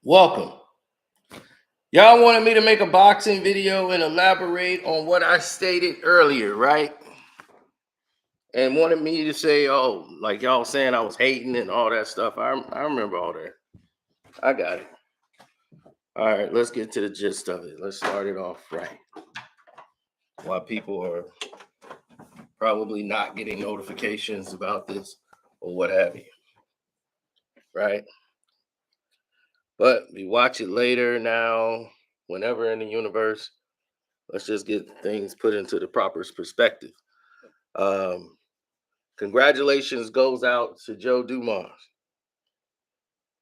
Welcome. Y'all wanted me to make a boxing video and elaborate on what I stated earlier, right? And wanted me to say, oh, like y'all saying I was hating and all that stuff. I remember all that. I got it. All right, let's get to the gist of it. Let's start it off right. While people are probably not getting notifications about this or what have you, right? But we watch it later now, whenever in the universe. Let's just get things put into the proper perspective. Congratulations goes out to Joe Dumars.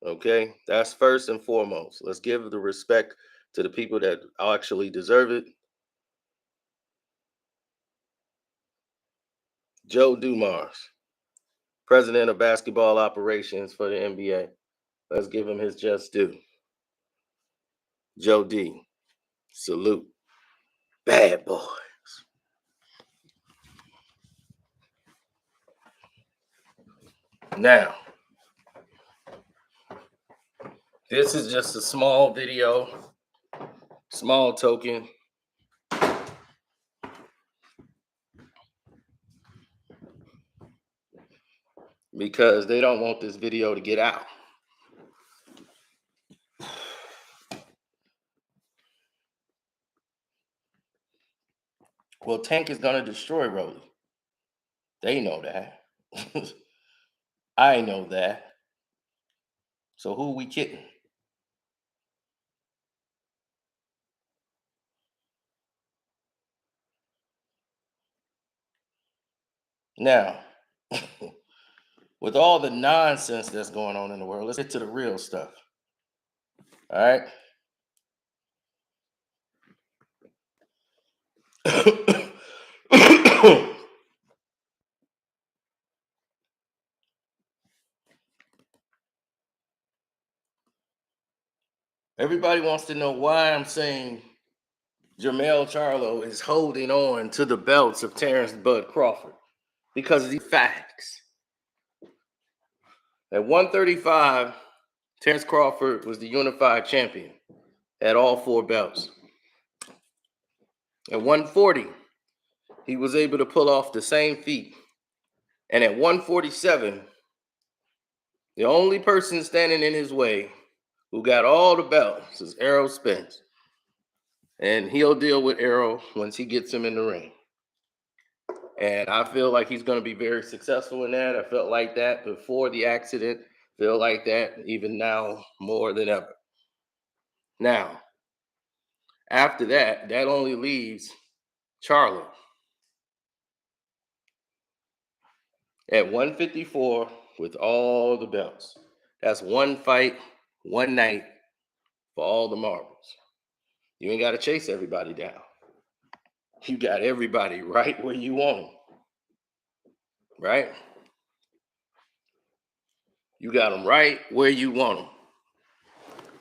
Okay, that's first and foremost. Let's give the respect to the people that actually deserve it. Joe Dumars, president of basketball operations for the NBA. Let's give him his just due. Joe D, salute. Bad boys. Now, this is just a small video, small token. Because they don't want this video to get out. Well, Tank is going to destroy Rolly. They know that. I know that. So who we kidding? Now, with all the nonsense that's going on in the world, let's get to the real stuff. All right. Everybody wants to know why I'm saying Jermell Charlo is holding on to the belts of Terence Bud Crawford. Because of the facts. At 135, Terence Crawford was the unified champion. Had all 4 belts. At 140, he was able to pull off the same feat. And at 147, the only person standing in his way who got all the belts is Errol Spence. And he'll deal with Errol once he gets him in the ring. And I feel like he's going to be very successful in that. I felt like that before the accident. Feel like that even now more than ever. Now, after that, that only leaves Charlo. At 154 with all the belts. That's one fight, one night for all the marbles. You ain't got to chase everybody down. You got everybody right where you want them. Right? You got them right where you want them.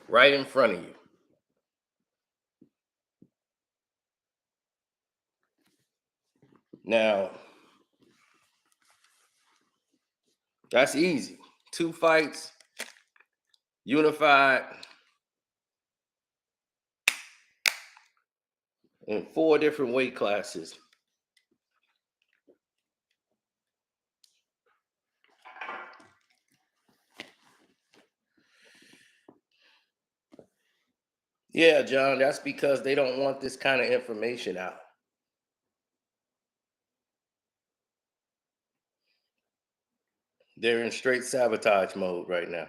Right in front of you. Now, that's easy. 2 fights, unified, in 4 different weight classes. Yeah, John, that's because they don't want this kind of information out. They're in straight sabotage mode right now.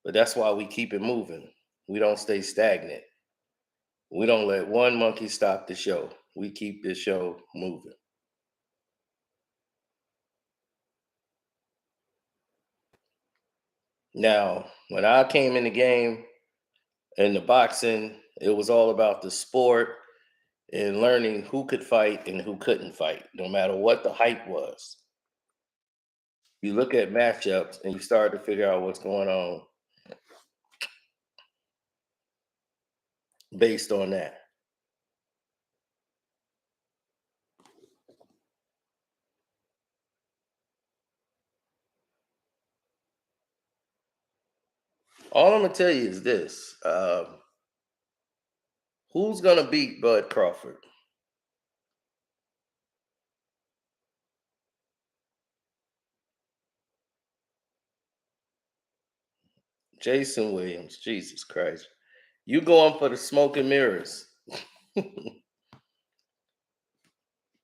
But that's why we keep it moving. We don't stay stagnant. We don't let one monkey stop the show. We keep this show moving. Now, when I came in the game, in the boxing, it was all about the sport and learning who could fight and who couldn't fight, no matter what the hype was. You look at matchups and you start to figure out what's going on based on that. All I'm gonna tell you is this: who's gonna beat Bud Crawford? Jason Williams. Jesus Christ! You going for the smoke and mirrors?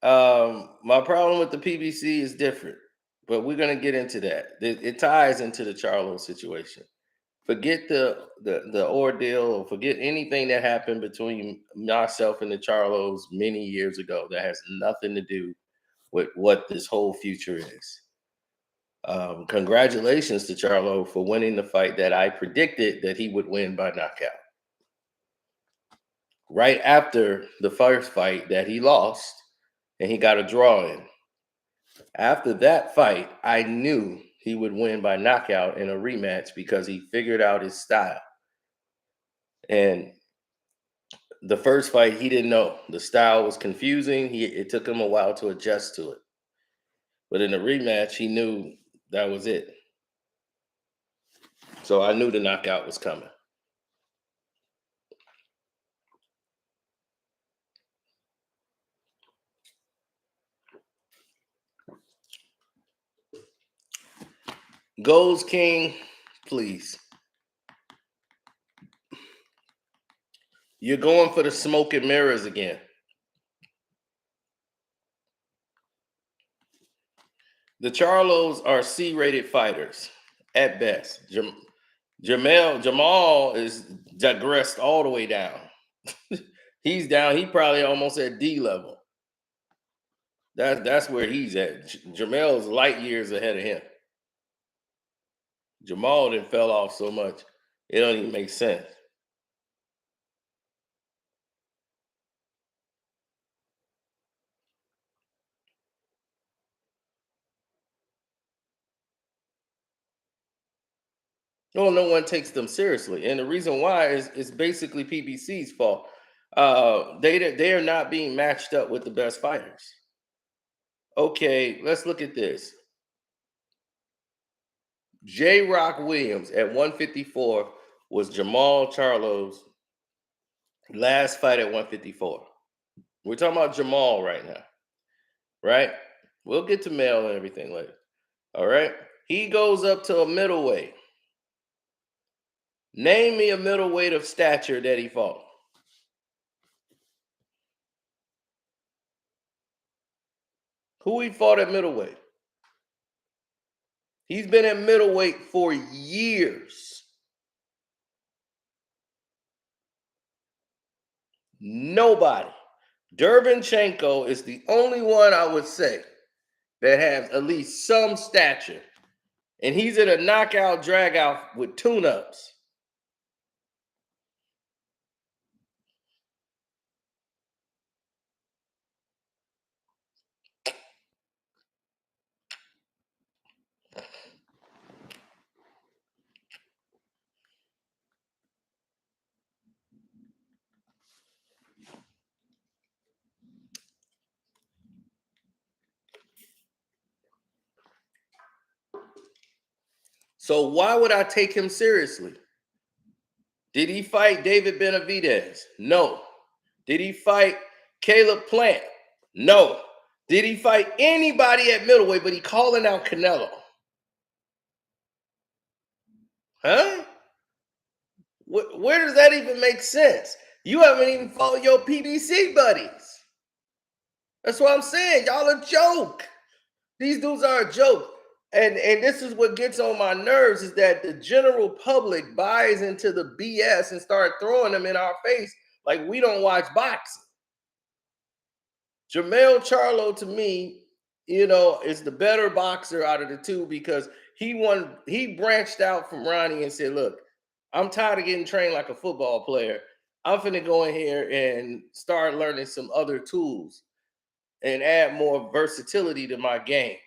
My problem with the PBC is different, but we're gonna get into that. It ties into the Charlo situation. Forget the ordeal, or forget anything that happened between myself and the Charlos many years ago. That has nothing to do with what this whole future is. Congratulations to Charlo for winning the fight that I predicted that he would win by knockout. Right after the first fight that he lost, and he got a draw in. After that fight, I knew he would win by knockout in a rematch because he figured out his style. And the first fight, he didn't know. The style was confusing. It took him a while to adjust to it. But in the rematch, he knew that was it. So I knew the knockout was coming. Goals King, please. You're going for the smoke and mirrors again. The Charlos are C-rated fighters at best. Jamal is digressed all the way down. He's down. He probably almost at D level. That's where he's at. Jermell's light years ahead of him. Jamal didn't fell off so much. It don't even make sense. No one takes them seriously, and the reason why is basically PBC's fault. They are not being matched up with the best fighters. Okay, let's look at this. J. Rock Williams at 154 was Jermell Charlo's last fight at 154. We're talking about Jermell right now, right? We'll get to Mel and everything later. All right. He goes up to a middleweight. Name me a middleweight of stature that he fought. Who he fought at middleweight? He's been at middleweight for years. Nobody. Dervinchenko is the only one I would say that has at least some stature. And he's in a knockout drag out with tune-ups. So why would I take him seriously? Did he fight David Benavidez? No. Did he fight Caleb Plant? No. Did he fight anybody at middleweight, but he calling out Canelo? Huh? Where does that even make sense? You haven't even fought your PBC buddies. That's what I'm saying. Y'all a joke. These dudes are a joke. And this is what gets on my nerves is that the general public buys into the BS and start throwing them in our face like we don't watch boxing. Jermell Charlo, to me, is the better boxer out of the two because he branched out from Ronnie and said, look, I'm tired of getting trained like a football player. I'm finna go in here and start learning some other tools and add more versatility to my game.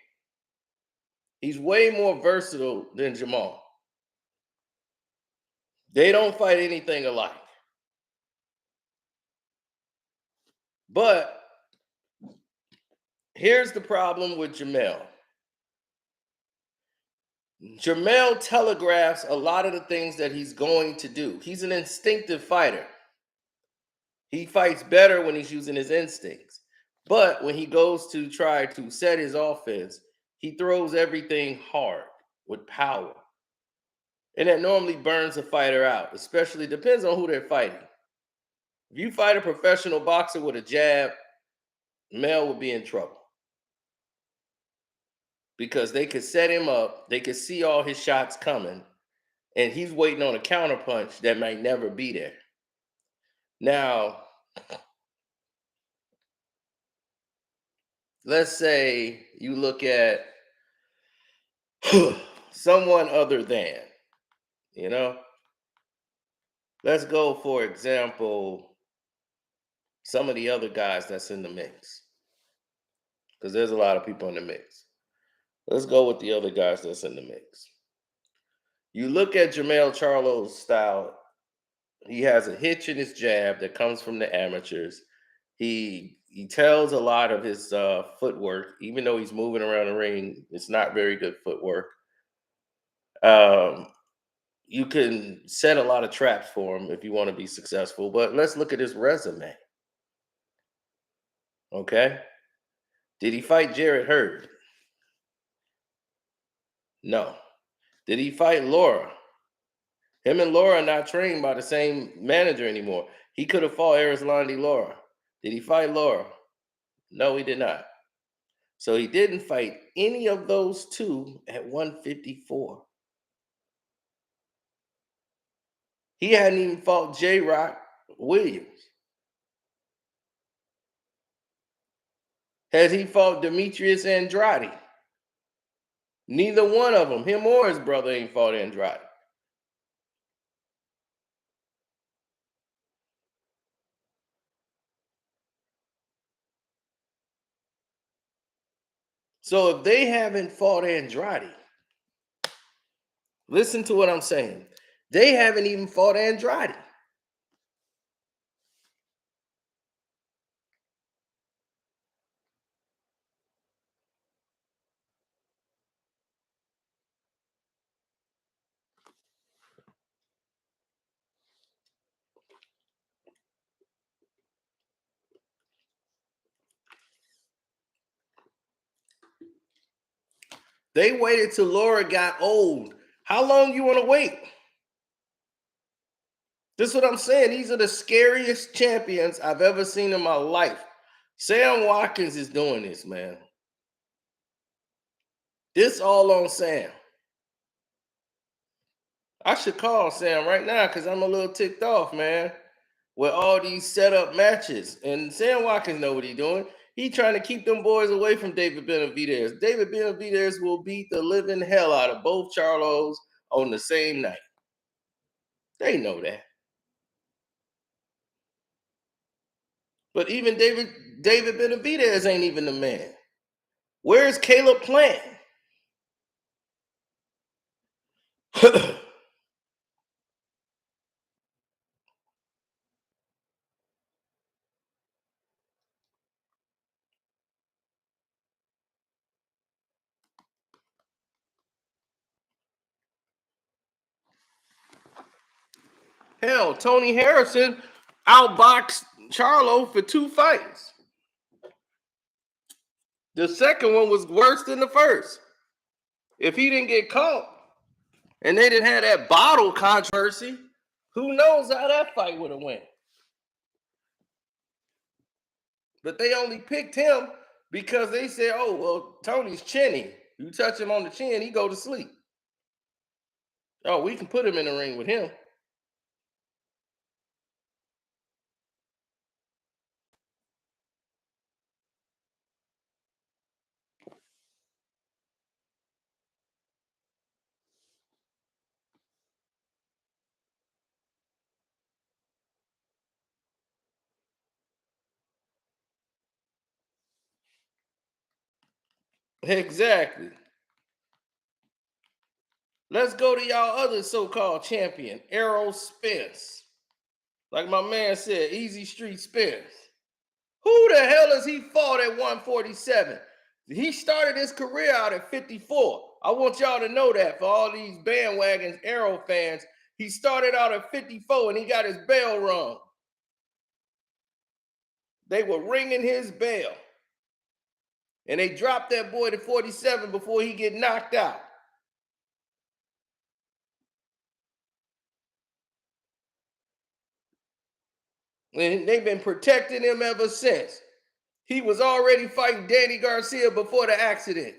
He's way more versatile than Jamal. They don't fight anything alike. But here's the problem with Jermell. Jermell telegraphs a lot of the things that he's going to do. He's an instinctive fighter. He fights better when he's using his instincts. But when he goes to try to set his offense, he throws everything hard with power. And that normally burns a fighter out, especially depends on who they're fighting. If you fight a professional boxer with a jab, Mel would be in trouble. Because they could set him up, they could see all his shots coming, and he's waiting on a counterpunch that might never be there. Now, let's say you look at someone other than, you know, let's go, for example, some of the other guys that's in the mix, because there's a lot of people in the mix. Let's go with the other guys that's in the mix. You look at Jermell Charlo's style. He has a hitch in his jab that comes from the amateurs. He tells a lot of his footwork, even though he's moving around the ring. It's not very good footwork. You can set a lot of traps for him if you want to be successful. But let's look at his resume. Okay. Did he fight Jarrett Hurd? No. Did he fight Laura? Him and Laura are not trained by the same manager anymore. He could have fought Arislandi Laura. Did he fight Laura? No, he did not. So he didn't fight any of those two at 154. He hadn't even fought J. Rock Williams. Has he fought Demetrius Andrade? Neither one of them, him or his brother, ain't fought Andrade. So if they haven't fought Andrade, listen to what I'm saying. They haven't even fought Andrade. They waited till Laura got old. How long you want to wait? This is what I'm saying. These are the scariest champions I've ever seen in my life. Sam Watkins is doing this, man. This all on Sam. I should call Sam right now because I'm a little ticked off, man, with all these setup matches. And Sam Watkins know what he's doing. He trying to keep them boys away from David Benavidez. David Benavidez will beat the living hell out of both Charlos on the same night. They know that. But even David Benavidez ain't even the man. Where's Caleb Plant? Hell, Tony Harrison outboxed Charlo for 2 fights. The second one was worse than the first. If he didn't get caught and they didn't have that bottle controversy, who knows how that fight would have went. But they only picked him because they said, oh, well, Tony's chinny. You touch him on the chin, he go to sleep. Oh, we can put him in the ring with him. Exactly. Let's go to y'all other so-called champion, Errol Spence. Like my man said, Easy Street Spence. Who the hell has he fought at 147? He started his career out at 54. I want y'all to know that for all these bandwagons, Errol fans. He started out at 54 and he got his bell rung. They were ringing his bell. And they dropped that boy to 47 before he get knocked out. And they've been protecting him ever since. He was already fighting Danny Garcia before the accident.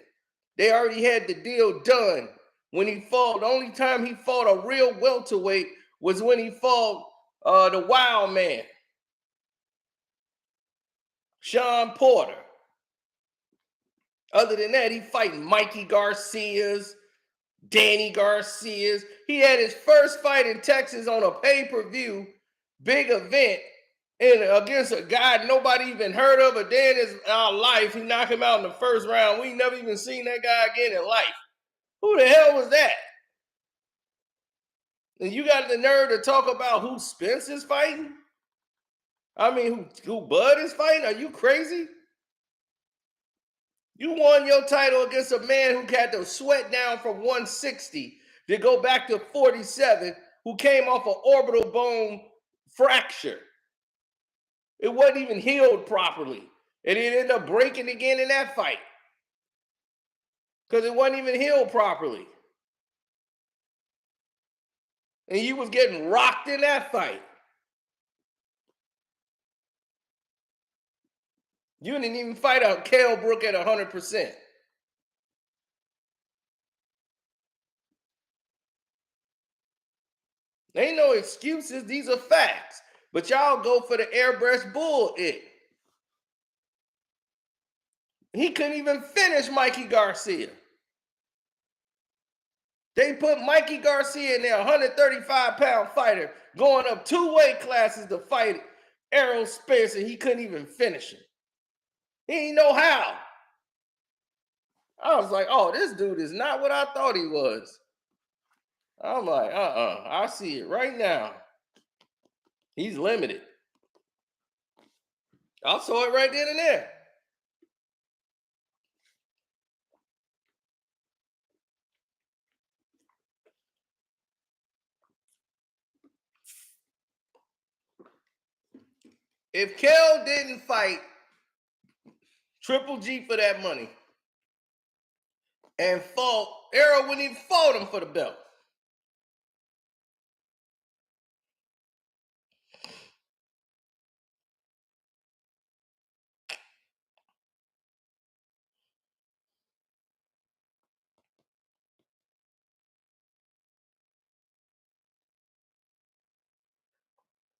They already had the deal done. When he fought, the only time he fought a real welterweight was when he fought the Wild Man, Sean Porter. Other than that, he fighting Mikey Garcias, Danny Garcias. He had his first fight in Texas on a pay-per-view, big event, and against a guy nobody even heard of a day in his life. He knocked him out in the first round. We never even seen that guy again in life. Who the hell was that? And you got the nerve to talk about who Spence is fighting? I mean, who Bud is fighting? Are you crazy? You won your title against a man who had to sweat down from 160 to go back to 47, who came off an orbital bone fracture. It wasn't even healed properly. And it ended up breaking again in that fight because it wasn't even healed properly. And you was getting rocked in that fight. You didn't even fight out Kell Brook at 100%. Ain't no excuses. These are facts. But y'all go for the airbrush bull it. He couldn't even finish Mikey Garcia. They put Mikey Garcia in there, 135-pound fighter, going up 2 weight classes to fight Errol Spence, and he couldn't even finish him. He didn't know how. I was like, oh, this dude is not what I thought he was. I'm like, I see it right now. He's limited. I saw it right then and there. If Kell didn't fight Triple G for that money and fought, Errol wouldn't even fought him for the belt.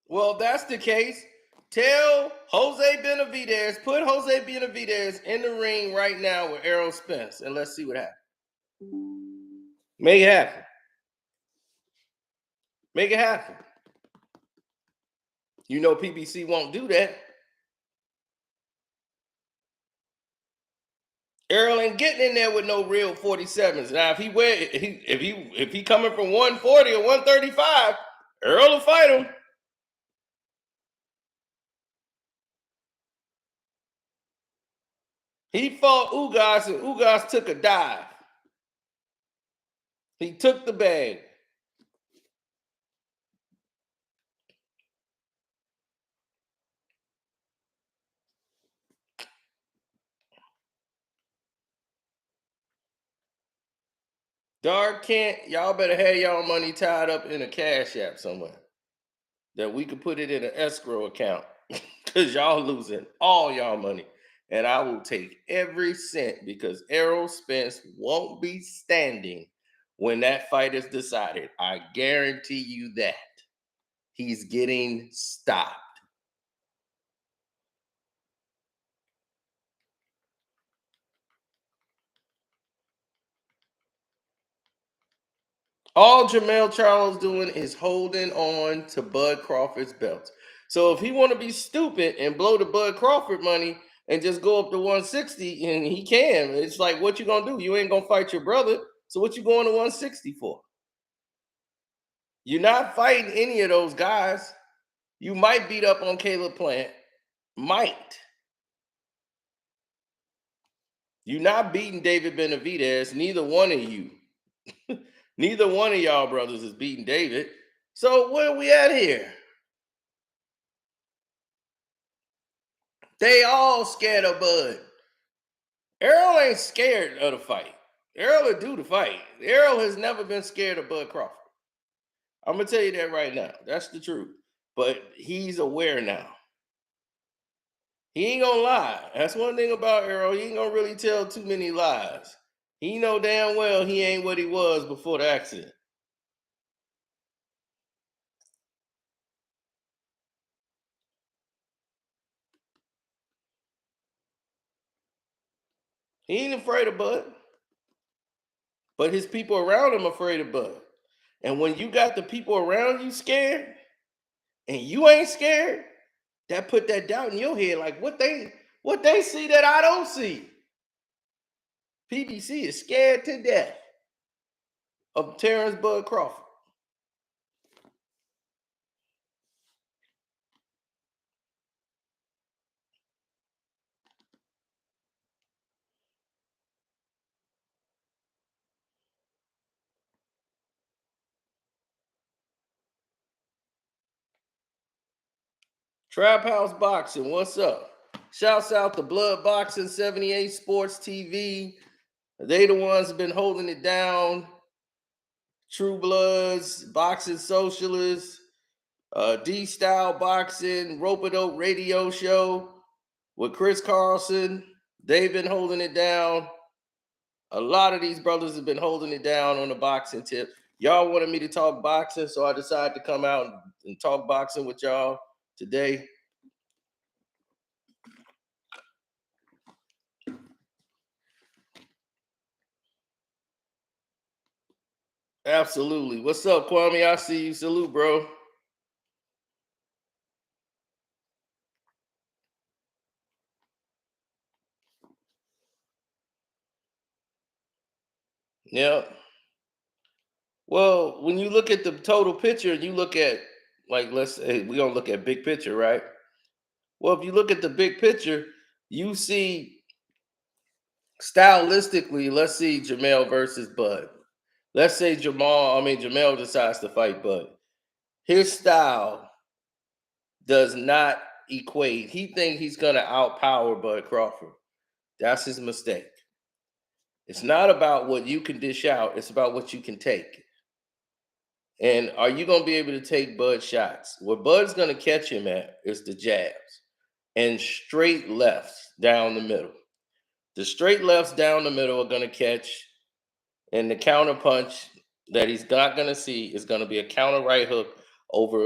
Well, if that's the case, tell Jose Benavidez, put Jose Benavidez in the ring right now with Errol Spence, and let's see what happens. Make it happen. Make it happen. You know PBC won't do that. Errol ain't getting in there with no real 47s. Now, if he coming from 140 or 135, Errol will fight him. He fought Ugas, and Ugas took a dive. He took the bag. Dark Kent, y'all better have y'all money tied up in a cash app somewhere that we could put it in an escrow account because y'all losing all y'all money. And I will take every cent because Errol Spence won't be standing when that fight is decided. I guarantee you that. He's getting stopped. All Jermell Charlo's doing is holding on to Bud Crawford's belt. So if he want to be stupid and blow the Bud Crawford money and just go up to 160, and he can, it's like, what you gonna do? You ain't gonna fight your brother. So what you going to 160 for? You're not fighting any of those guys. You might beat up on Caleb Plant. Might. You're not beating David Benavidez. Neither one of you. Neither one of y'all brothers is beating David. So where we at here? They all scared of Bud. Errol ain't scared of the fight. Errol will do the fight. Errol has never been scared of Bud Crawford. I'm gonna tell you that right now. That's the truth. But he's aware now. He ain't gonna lie. That's one thing about Errol. He ain't gonna really tell too many lies. He know damn well he ain't what he was before the accident. He ain't afraid of Bud. But his people around him afraid of Bud. And when you got the people around you scared and you ain't scared, that put that doubt in your head. Like what they see that I don't see. PBC is scared to death of Terence Bud Crawford. Trap House Boxing, what's up? Shouts out to Blood Boxing 78 Sports TV. They the ones that been holding it down. True Bloods, Boxing Socialists, D-Style Boxing, Rope-A-Dope Radio Show with Chris Carlson. They've been holding it down. A lot of these brothers have been holding it down on the boxing tip. Y'all wanted me to talk boxing, so I decided to come out and talk boxing with y'all today. Absolutely. What's up, Kwame? I see you. Salute, bro. Yeah. Well, when you look at the total picture, you look at, like, let's say we're gonna look at big picture, right? Well, if you look at the big picture, you see stylistically, let's see Jermell versus Bud. Let's say Jermell decides to fight Bud. His style does not equate. He thinks he's gonna outpower Bud Crawford. That's his mistake. It's not about what you can dish out, it's about what you can take. And are you going to be able to take Bud's shots? Where Bud's going to catch him at is the jabs and straight lefts down the middle. The straight lefts down the middle are going to catch, and the counter punch that he's not going to see is going to be a counter right hook over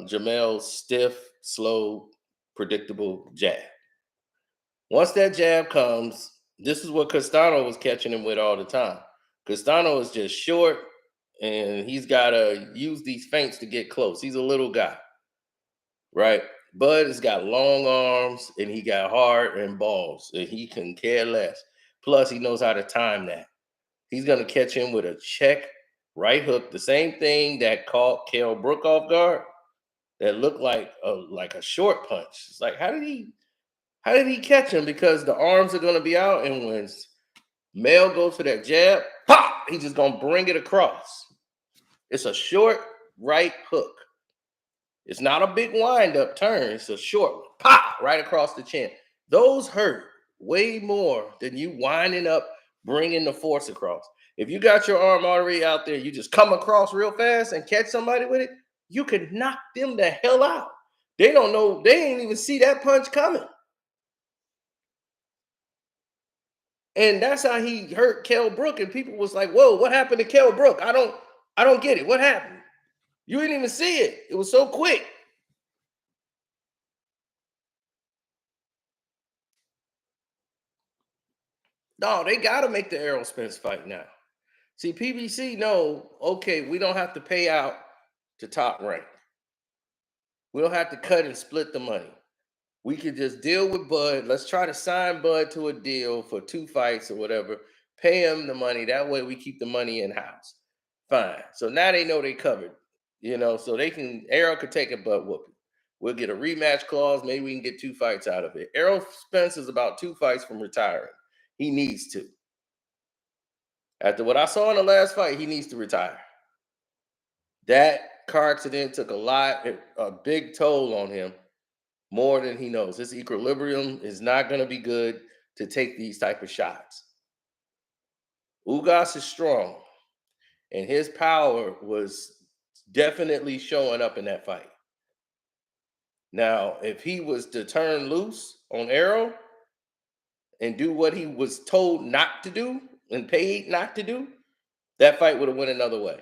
Jermell's stiff, slow, predictable jab. Once that jab comes, this is what Castano was catching him with all the time. Castano is just short, and he's got to use these feints to get close. He's a little guy, right? Bud has got long arms, and he got heart and balls, and he can care less. Plus, he knows how to time that. He's going to catch him with a check right hook, the same thing that caught Kell Brook off guard, that looked like a short punch. It's like, how did he catch him? Because the arms are going to be out, and when Mel goes for that jab, pop, he's just going to bring it across. It's a short right hook. It's not a big wind-up turn. It's a short one. Pop, right across the chin. Those hurt way more than you winding up, bringing the force across. If you got your arm already out there, you just come across real fast and catch somebody with it, you can knock them the hell out. They don't know. They ain't even see that punch coming. And that's how he hurt Kell Brook. And people was like, whoa, what happened to Kell Brook? I don't get it. What happened? You didn't even see it. It was so quick. No, they got to make the Errol Spence fight now. See, PBC know, okay, we don't have to pay out to Top Rank. We don't have to cut and split the money. We could just deal with Bud. Let's try to sign Bud to a deal for 2 fights or whatever. Pay him the money. That way we keep the money in-house. Fine. So now they know they covered. So Errol could take a butt whooping. We'll get a rematch clause. Maybe we can get 2 fights out of it. Errol Spence is about 2 fights from retiring. He needs to. After what I saw in the last fight, he needs to retire. That car accident took a big toll on him, more than he knows. His equilibrium is not going to be good to take these type of shots. Ugas is strong, and his power was definitely showing up in that fight. Now, if he was to turn loose on Errol and do what he was told not to do and paid not to do, that fight would have went another way.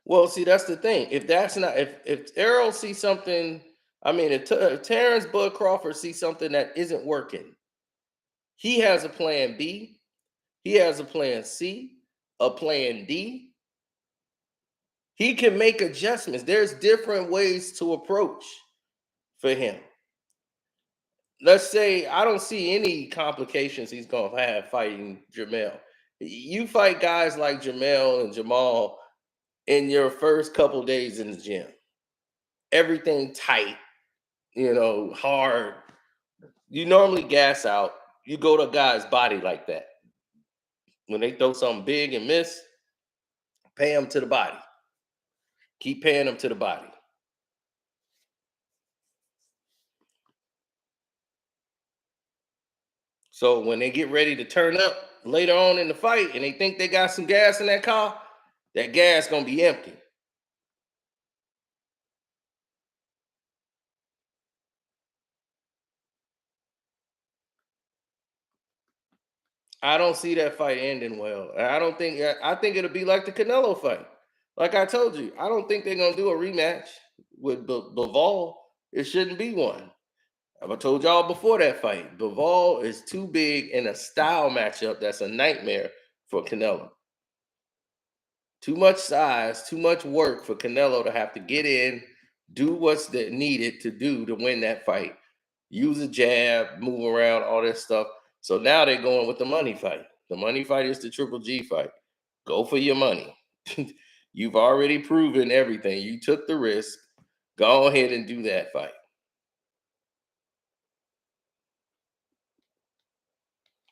Well, see, that's the thing. If that's not if Errol sees something, I mean, if Terence Bud Crawford sees something that isn't working, he has a plan B, he has a plan C, a plan D. He can make adjustments. There's different ways to approach for him. Let's say I don't see any complications he's gonna have fighting Jermell. You fight guys like Jermell and Jamal in your first couple days in the gym. Everything tight, hard. You normally gas out. You go to a guy's body like that. When they throw something big and miss, pay them to the body. Keep paying them to the body. So when they get ready to turn up later on in the fight and they think they got some gas in that car, that gas gonna be empty. I don't see that fight ending well. I think it'll be like the Canelo fight. Like I told you, I don't think they're gonna do a rematch with Bivol. It shouldn't be one. I told y'all before that fight, Bivol is too big in a style matchup that's a nightmare for Canelo. Too much size, too much work for Canelo to have to get in, do what's needed to do to win that fight. Use a jab, move around, all that stuff. So now they're going with the money fight. The money fight is the Triple G fight. Go for your money. You've already proven everything. You took the risk. Go ahead and do that fight.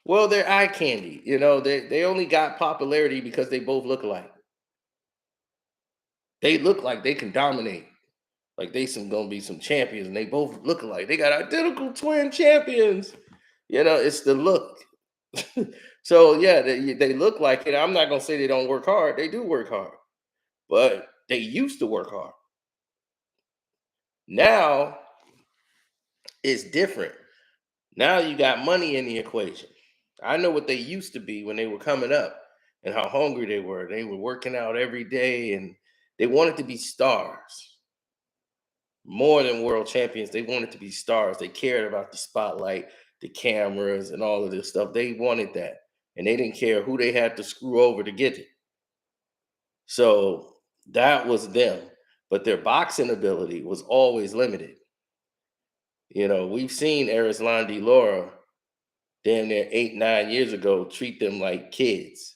Well, they're eye candy. They only got popularity because they both look alike. They look like they can dominate. Like they gonna be some champions, and they both look alike. They got identical twin champions. It's the look. So yeah, they look like it. I'm not gonna say they don't work hard. They do work hard, but they used to work hard. Now it's different. Now you got money in the equation. I know what they used to be when they were coming up and how hungry they were. They were working out every day and they wanted to be stars. More than world champions, they wanted to be stars. They cared about the spotlight, the cameras, and all of this stuff. They wanted that. And they didn't care who they had to screw over to get it. So that was them. But their boxing ability was always limited. We've seen Erislandy Lara damn near 8-9 years ago treat them like kids.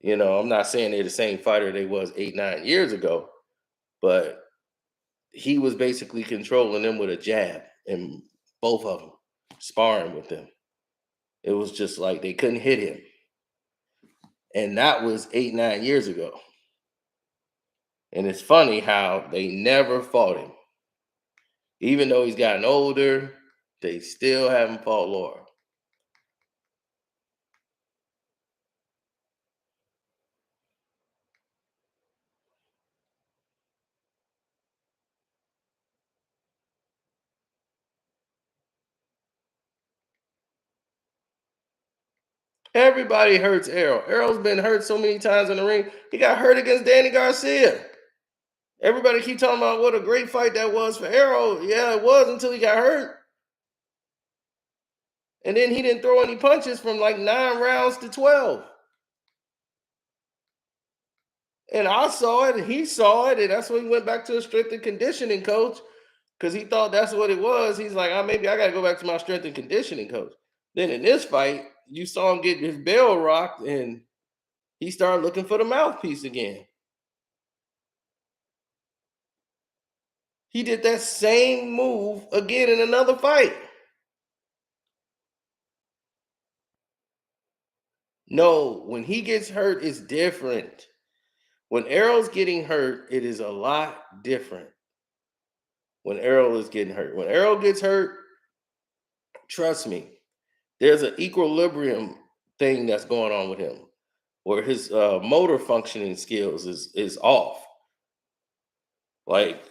I'm not saying they're the same fighter they was 8-9 years ago, but he was basically controlling them with a jab, and both of them sparring with them. It was just like they couldn't hit him. And that was 8-9 years ago. And it's funny how they never fought him. Even though he's gotten older, they still haven't fought Lara. Everybody hurts Errol. Errol's been hurt so many times in the ring. He got hurt against Danny Garcia. Everybody keep talking about what a great fight that was for Errol. Yeah, it was until he got hurt. And then he didn't throw any punches from like 9 rounds to 12. And I saw it, and he saw it, and that's when he went back to a strength and conditioning coach because he thought that's what it was. He's like, maybe I got to go back to my strength and conditioning coach. Then in this fight, you saw him get his bell rocked, and He started looking for the mouthpiece again. He did that same move again in another fight. No, when he gets hurt, it's different. When Errol's getting hurt, it is a lot different. When Errol is getting hurt. When Errol gets hurt, trust me, there's an equilibrium thing that's going on with him where his motor functioning skills is off. Like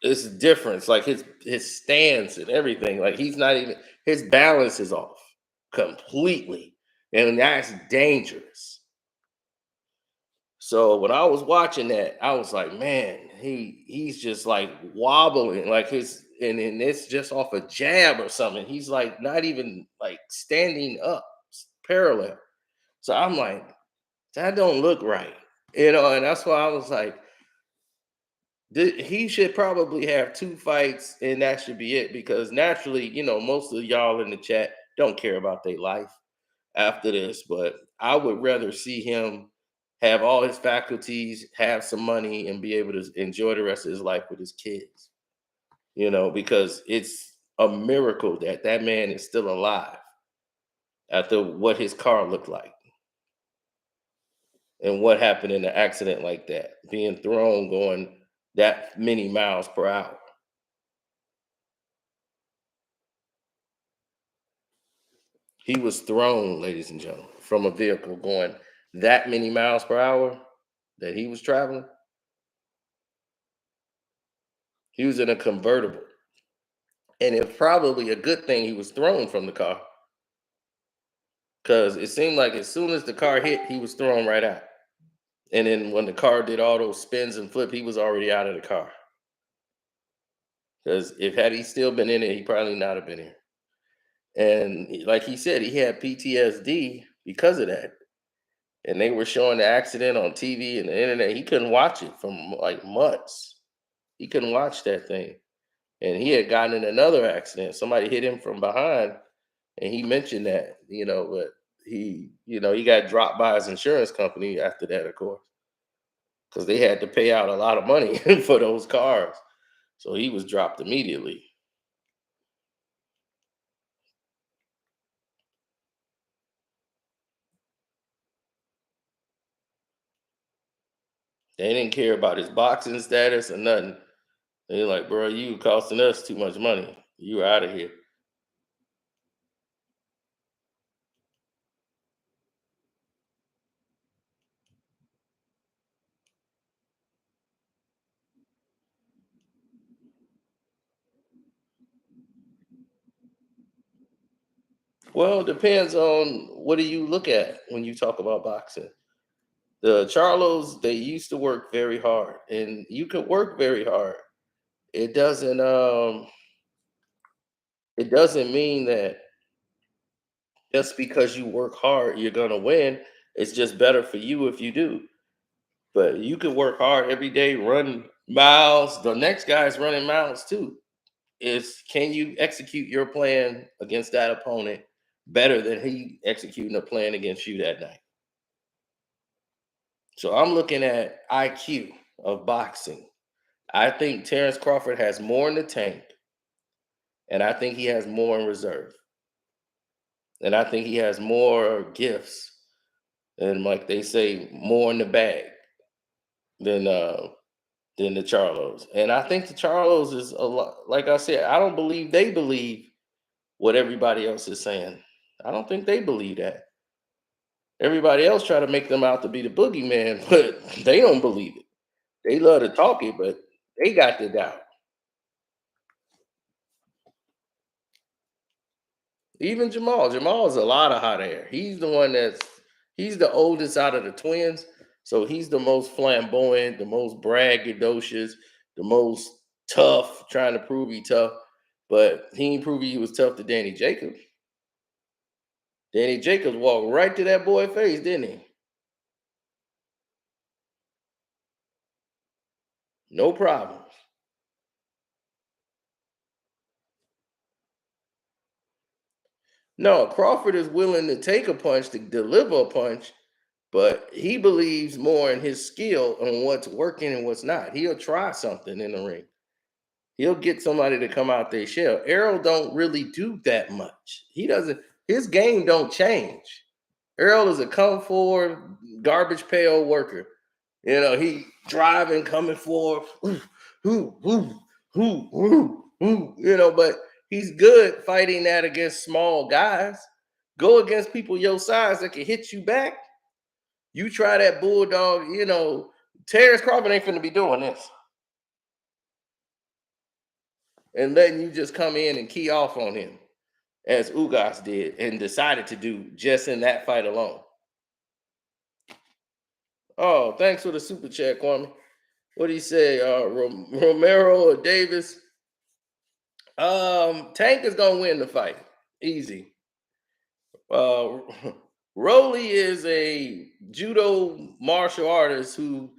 it's different. It's like his stance and everything. Like he's not even his balance is off completely. And that's dangerous. So when I was watching that, I was like, man, he's just like wobbling, like and it's just off a jab or something. He's like not even like standing up parallel. So I'm like, that don't look right, and that's why I was like, he should probably have two fights, and that should be it. Because naturally, most of y'all in the chat don't care about their life after this, but I would rather see him have all his faculties, have some money, and be able to enjoy the rest of his life with his kids. Because it's a miracle that that man is still alive after what his car looked like and what happened in an accident like that, being thrown going that many miles per hour. He was thrown, ladies and gentlemen, from a vehicle going that many miles per hour that he was traveling. He was in a convertible. And it's probably a good thing he was thrown from the car because it seemed like as soon as the car hit, he was thrown right out. And then when the car did all those spins and flip, he was already out of the car. Because if had he still been in it, he probably not have been here. And like he said, he had PTSD because of that. And they were showing the accident on TV and the internet. He couldn't watch it from like months. He couldn't watch that thing. And he had gotten in another accident. Somebody hit him from behind, and he mentioned that, but he got dropped by his insurance company after that, of course, because they had to pay out a lot of money for those cars. So he was dropped immediately. They didn't care about his boxing status or nothing. They're like, bro, you costing us too much money. You out of here. Well, it depends on what do you look at when you talk about boxing. The Charlos, they used to work very hard, and you could work very hard. It doesn't it doesn't mean that just because you work hard, you're gonna win. It's just better for you if you do. But you could work hard every day, run miles. The next guy's running miles too. Is can you execute your plan against that opponent better than he executing a plan against you that night? So I'm looking at IQ of boxing. I think Terence Crawford has more in the tank, and I think he has more in reserve, and I think he has more gifts, and like they say, more in the bag than uh than the Charlos. And I think the Charlos is a lot. Like I said, I don't believe they believe what everybody else is saying. I don't think they believe that. Everybody else try to make them out to be the boogeyman, but they don't believe it. They love to talk it, but they got the doubt. Even Jamal. Jamal is a lot of hot air. He's the oldest out of the twins. So he's the most flamboyant, the most braggadocious, the most tough, trying to prove he tough. But he ain't proving he was tough to Danny Jacobs. Danny Jacobs walked right to that boy's face, didn't he? No problems. No, Crawford is willing to take a punch to deliver a punch, But he believes more in his skill on what's working and what's not. He'll try something in the ring. He'll get somebody to come out their shell. Errol don't really do that much. He doesn't. His game don't change. Errol is a come forward, garbage pail worker. He driving, coming forward, ooh, ooh, ooh, ooh, ooh, but he's good fighting that against small guys. Go against people your size that can hit you back. You try that bulldog, Terence Crawford ain't finna be doing this. And letting you just come in and key off on him, as Ugas did and decided to do just in that fight alone. Oh, thanks for the super chat, Kwame. What do you say, Romero or Davis? Tank is gonna win the fight, easy. Rolly is a judo martial artist who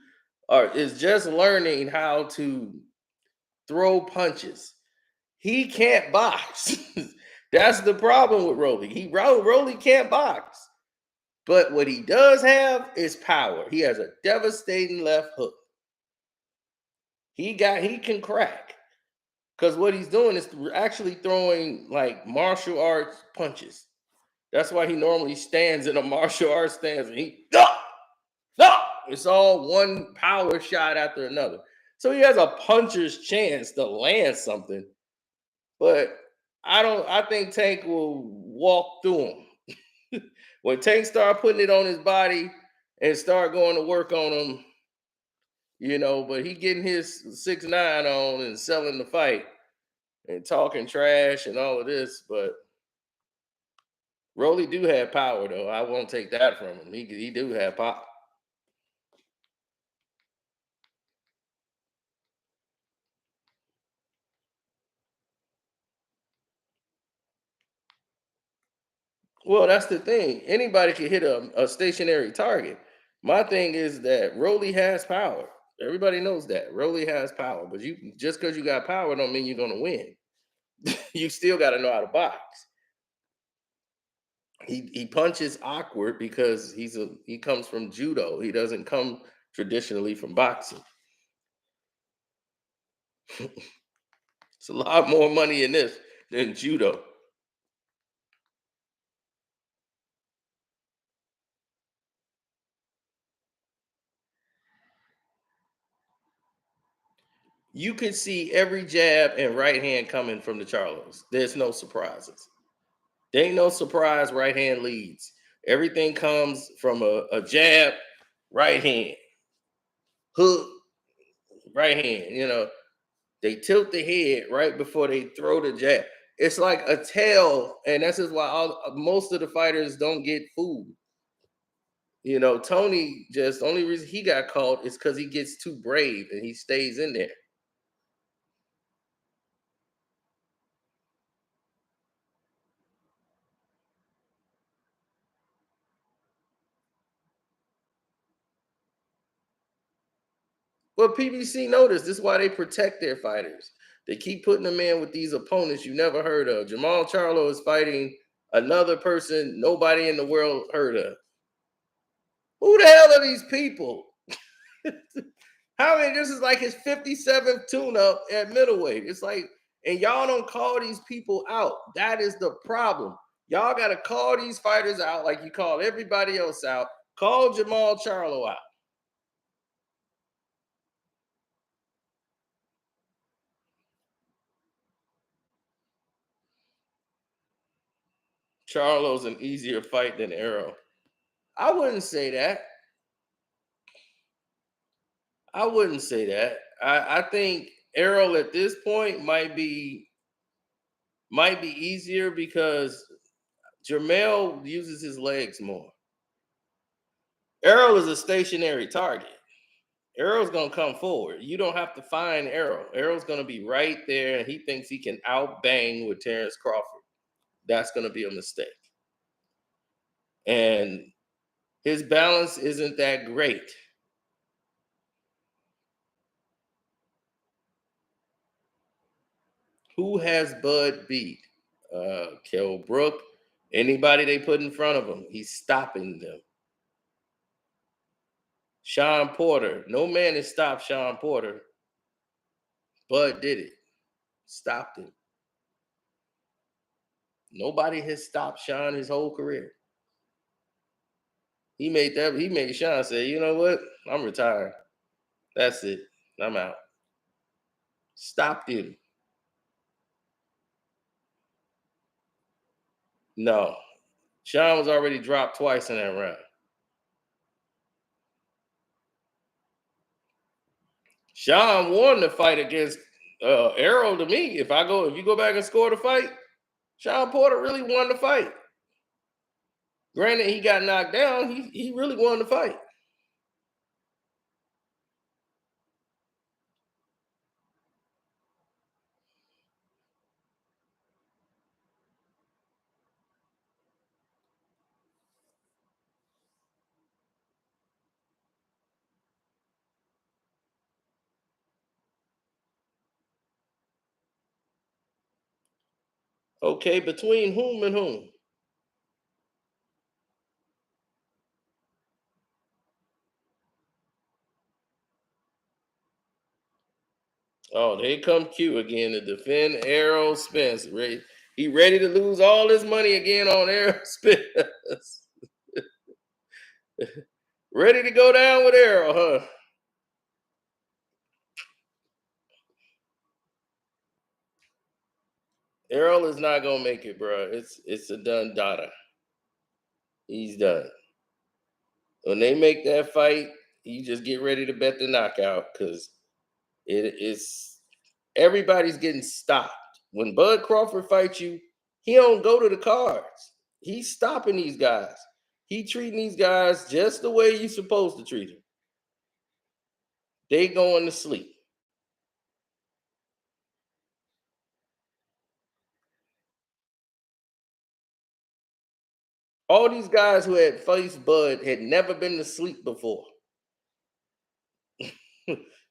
is just learning how to throw punches. He can't box. That's the problem with Rolly. Rolly can't box. But what he does have is power. He has a devastating left hook. He can crack. Because what he's doing is actually throwing like martial arts punches. That's why he normally stands in a martial arts stance and he it's all one power shot after another. So he has a puncher's chance to land something. But I think Tank will walk through him. When Tank start putting it on his body and start going to work on him, but he getting his 6'9" on and selling the fight and talking trash and all of this. But Rolly do have power though. I won't take that from him. He do have power. Well, that's the thing. Anybody can hit a stationary target. My thing is that Rolly has power. Everybody knows that. Rolly has power, but you just because you got power don't mean you're gonna win. You still got to know how to box. He punches awkward because he comes from judo. He doesn't come traditionally from boxing. It's a lot more money in this than judo. You could see every jab and right hand coming from the Charlos. There's no surprises. There ain't no surprise right hand leads. Everything comes from a jab, right hand, hook, right hand. They tilt the head right before they throw the jab. It's like a tail, and that's just why most of the fighters don't get food. Tony just the only reason he got caught is because he gets too brave and he stays in there. Well, PBC noticed this is why they protect their fighters. They keep putting them in with these opponents you never heard of. Jermell Charlo is fighting another person nobody in the world heard of. Who the hell are these people? How many? This is like his 57th tune-up at middleweight. It's like, and y'all don't call these people out. That is the problem. Y'all got to call these fighters out like you call everybody else out. Call Jermell Charlo out. Charlo's an easier fight than Errol. I wouldn't say that. I wouldn't say that. I think Errol at this point might be easier because Jermell uses his legs more. Errol is a stationary target. Errol's gonna come forward. You don't have to find Errol. Errol's gonna be right there, and he thinks he can outbang with Terence Crawford. That's gonna be a mistake. And his balance isn't that great. Who has Bud beat? Kell Brook. Anybody they put in front of him, he's stopping them. Sean Porter. No man has stopped Sean Porter. Bud did it. Stopped him. Nobody has stopped Sean his whole career. He made Sean say, you know what? I'm retired. That's it. I'm out. Stopped him. No. Sean was already dropped twice in that round. Sean won the fight against Errol to me. If you go back and score the fight, Sean Porter really won the fight. Granted, he got knocked down. He really won the fight. Okay, between whom and whom? Oh, here come Q again to defend Errol Spence. He ready to lose all his money again on Errol Spence. Ready to go down with Errol, huh? Errol is not gonna make it, bro. It's a done data. He's done. When they make that fight, you just get ready to bet the knockout because it's everybody's getting stopped. When Bud Crawford fights you, he don't go to the cards. He's stopping these guys. He treating these guys just the way you're supposed to treat them. They going to sleep. All these guys who had faced Bud had never been to sleep before.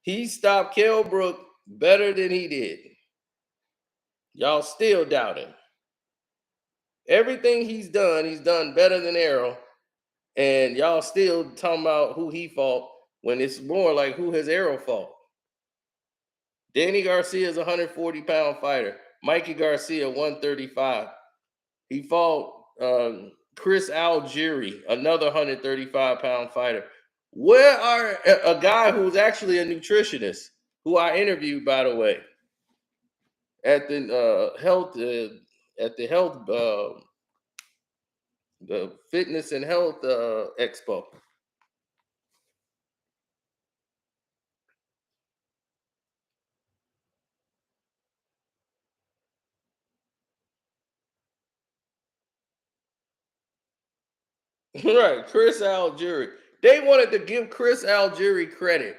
He stopped Kell Brook better than he did. Y'all still doubt him. Everything he's done better than Errol. And y'all still talking about who he fought when it's more like who has Errol fought. Danny Garcia is a 140-pound fighter. Mikey Garcia, 135. He fought Chris Algieri, another 135-pound fighter. Where are a guy who's actually a nutritionist, who I interviewed, by the way, at the health the fitness and health expo. Right, Chris Algieri. They wanted to give Chris Algieri credit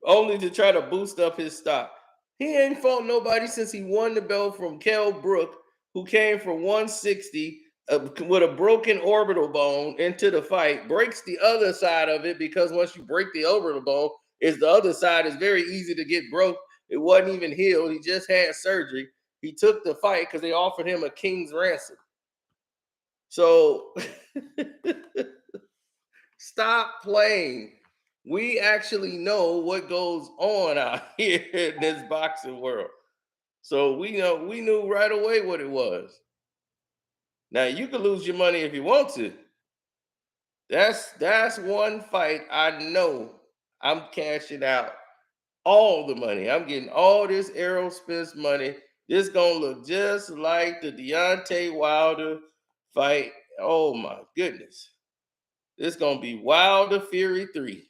only to try to boost up his stock. He ain't fought nobody since he won the belt from Kell Brook, who came from 160 with a broken orbital bone into the fight, breaks the other side of it because once you break the orbital bone, is the other side is very easy to get broke. It wasn't even healed. He just had surgery. He took the fight because they offered him a king's ransom. So stop playing. We actually know what goes on out here in this boxing world. So we knew right away what it was. Now you can lose your money if you want to. That's one fight I know I'm cashing out all the money. I'm getting all this Errol Spence money. This gonna look just like the Deontay Wilder fight. Oh my goodness. This gonna be Wilder Fury 3.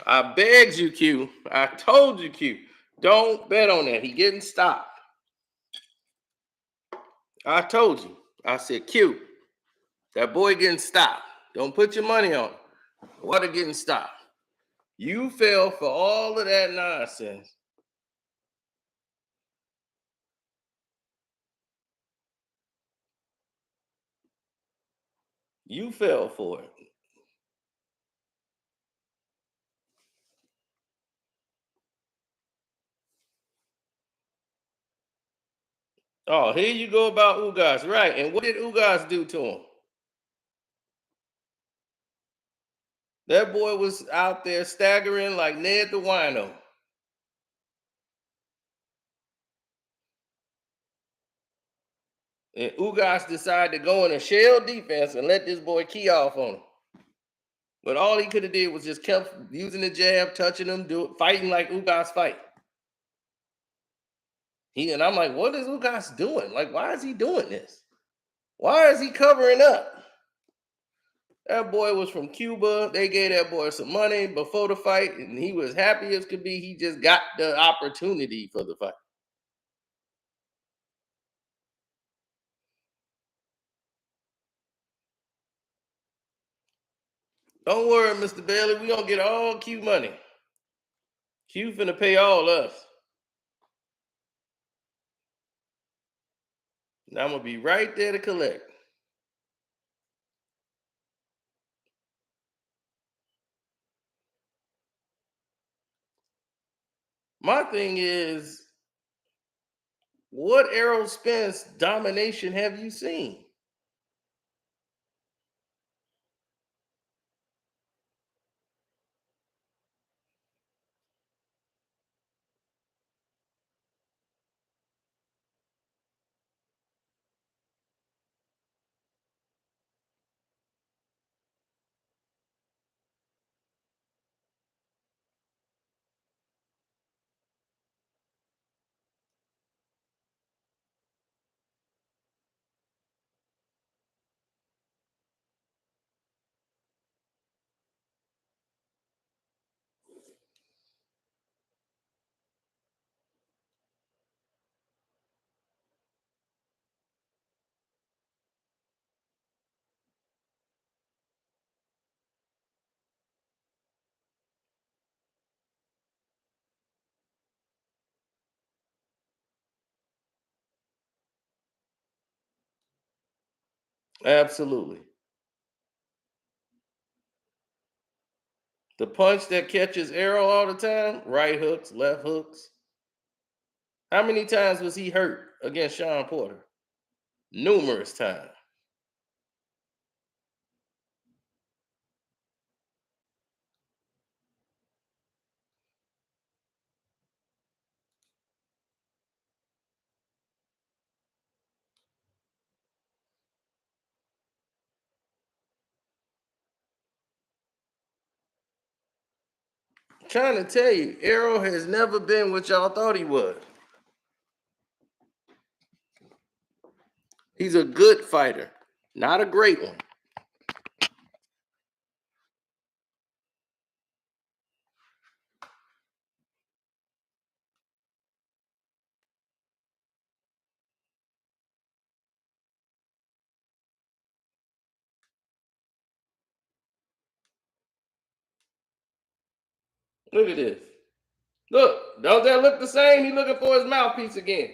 I begged you, Q. I told you, Q. Don't bet on that. He getting stopped. I told you. I said, Q, that boy getting stopped. Don't put your money on it. What are getting stopped? You fell for all of that nonsense. You fell for it. Oh, here you go about Ugas, right? And what did Ugas do to him? That boy was out there staggering like Ned the Wino. And Ugas decided to go in a shell defense and let this boy key off on him. But all he could have did was just kept using the jab, touching him, fighting like Ugas fight. And I'm like, what is Ugas doing? Like, why is he doing this? Why is he covering up? That boy was from Cuba. They gave that boy some money before the fight, and he was happy as could be. He just got the opportunity for the fight. Don't worry, Mr. Bailey. We gonna get all Q money. Q finna pay all us. And I'm gonna be right there to collect. My thing is, what Errol Spence domination have you seen? Absolutely. The punch that catches Errol all the time, right hooks, left hooks. How many times was he hurt against Sean Porter? Numerous times. I'm trying to tell you, Errol has never been what y'all thought he was. He's a good fighter, not a great one. Look at this. Look, don't that look the same? He looking for his mouthpiece again.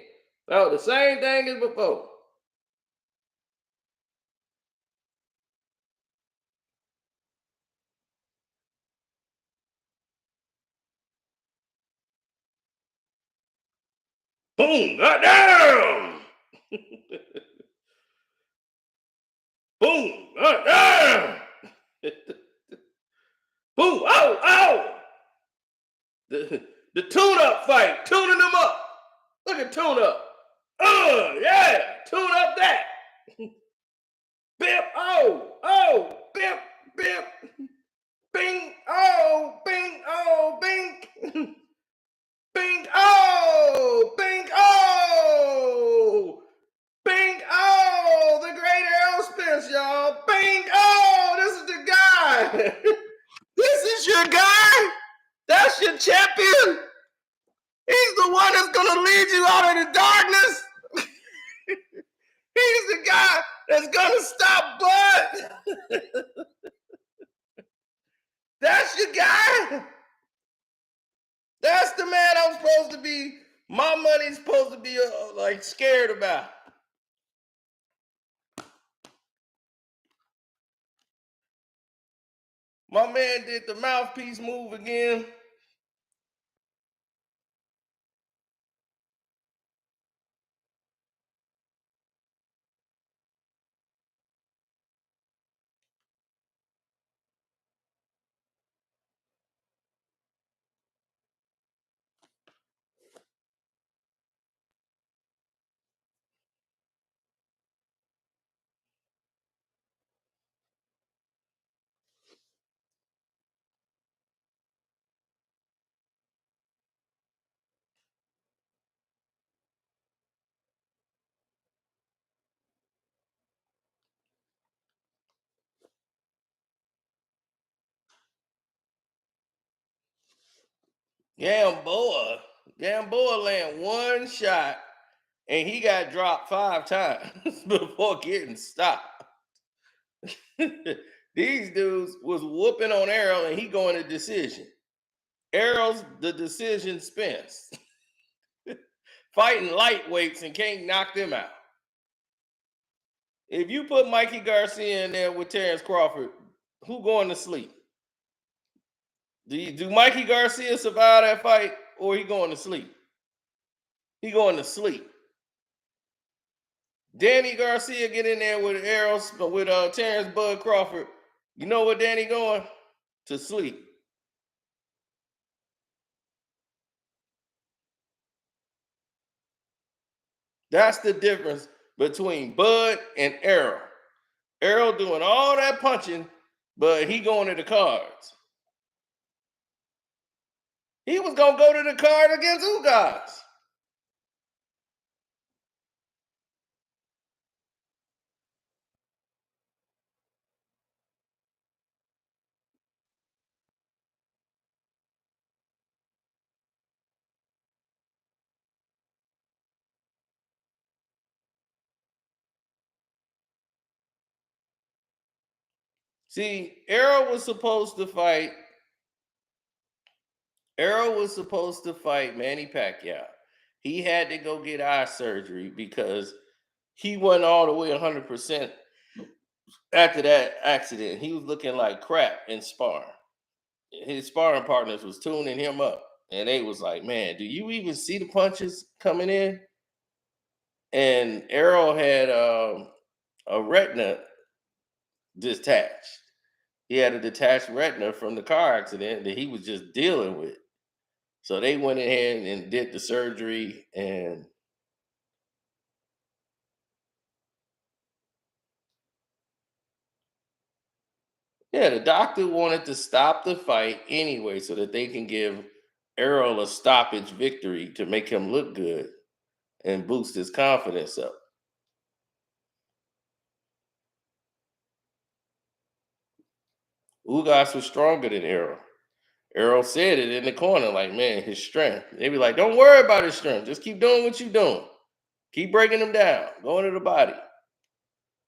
Oh, the same thing as before. Boom, goddamn! Boom, goddamn! Boom, oh, oh! The tune-up fight, tuning them up. Look at tune-up. Oh, yeah, tune up that. Bip, oh, bip, bip. Bing, oh, bing, oh, bing. Bing, oh, bing, oh. Bing, oh, the great Errol Spence, y'all. Bing, oh, this is the guy. This is your guy. That's your champion. He's the one that's going to lead you out of the darkness. He's the guy that's going to stop blood. That's your guy. That's the man I'm supposed to be, my money's supposed to be like scared about. My man did the mouthpiece move again. Gamboa land one shot and he got dropped 5 times before getting stopped. These dudes was whooping on Errol and he going to decision. Errol's the decision Spence. Fighting lightweights and can't knock them out. If you put Mikey Garcia in there with Terence Crawford, who going to sleep? Do Mikey Garcia survive that fight or he going to sleep? He going to sleep. Danny Garcia get in there with Terence Bud Crawford. You know what Danny going? To sleep. That's the difference between Bud and Errol. Errol doing all that punching, but he going to the cards. He was gonna go to the card against Ugas. See, Errol was supposed to fight. Errol was supposed to fight Manny Pacquiao. He had to go get eye surgery because he wasn't all the way 100% after that accident. He was looking like crap in sparring. His sparring partners was tuning him up, and they was like, "Man, do you even see the punches coming in?" And Errol had a retina detached. He had a detached retina from the car accident that he was just dealing with. So they went ahead and did the surgery, and yeah, the doctor wanted to stop the fight anyway so that they can give Errol a stoppage victory to make him look good and boost his confidence up. Ugas was stronger than Errol. Errol said it in the corner, like, man, his strength. They be like, don't worry about his strength. Just keep doing what you're doing. Keep breaking him down, going to the body.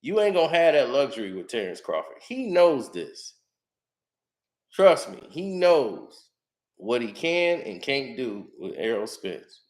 You ain't gonna have that luxury with Terence Crawford. He knows this. Trust me, he knows what he can and can't do with Errol Spence.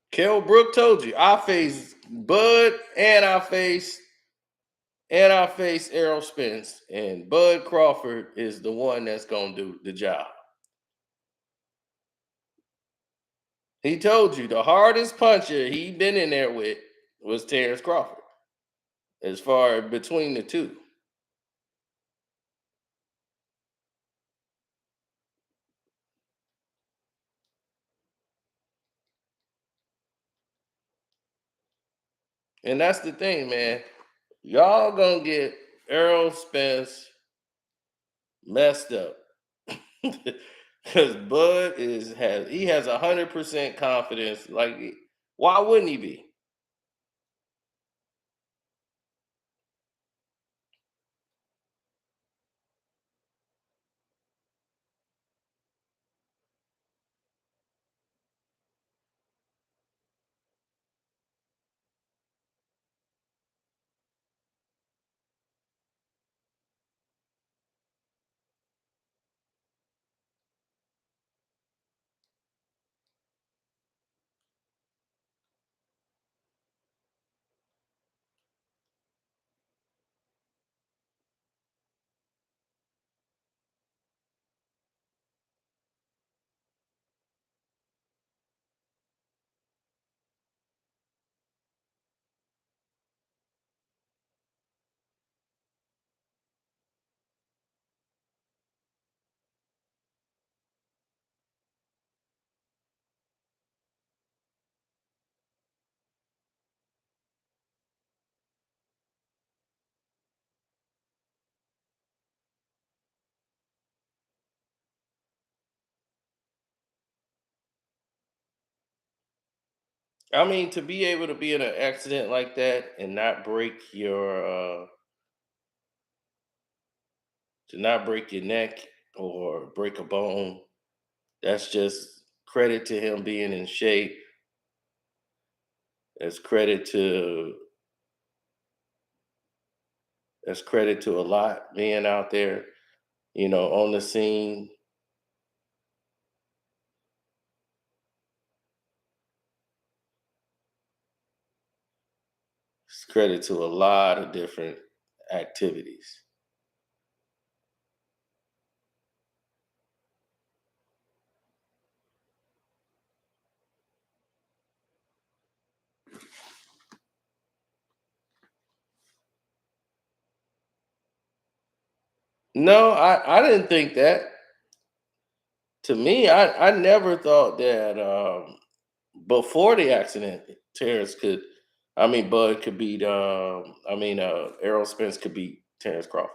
Kell Brook told you, I face Bud and I face Errol Spence, and Bud Crawford is the one that's gonna do the job. He told you the hardest puncher he been in there with was Terence Crawford, as far between the two. And that's the thing, man. Y'all gonna get Errol Spence messed up. Because Bud has 100% confidence. Like, why wouldn't he be? I mean, to be able to be in an accident like that and not break your to not break your neck or break a bone, that's just credit to him being in shape. That's credit to that's credit to a lot being out there, on the scene. It's credit to a lot of different activities. No, I didn't think that. To me, I never thought that before the accident, Terrence could, I mean, Bud could beat, Errol Spence could beat Terence Crawford.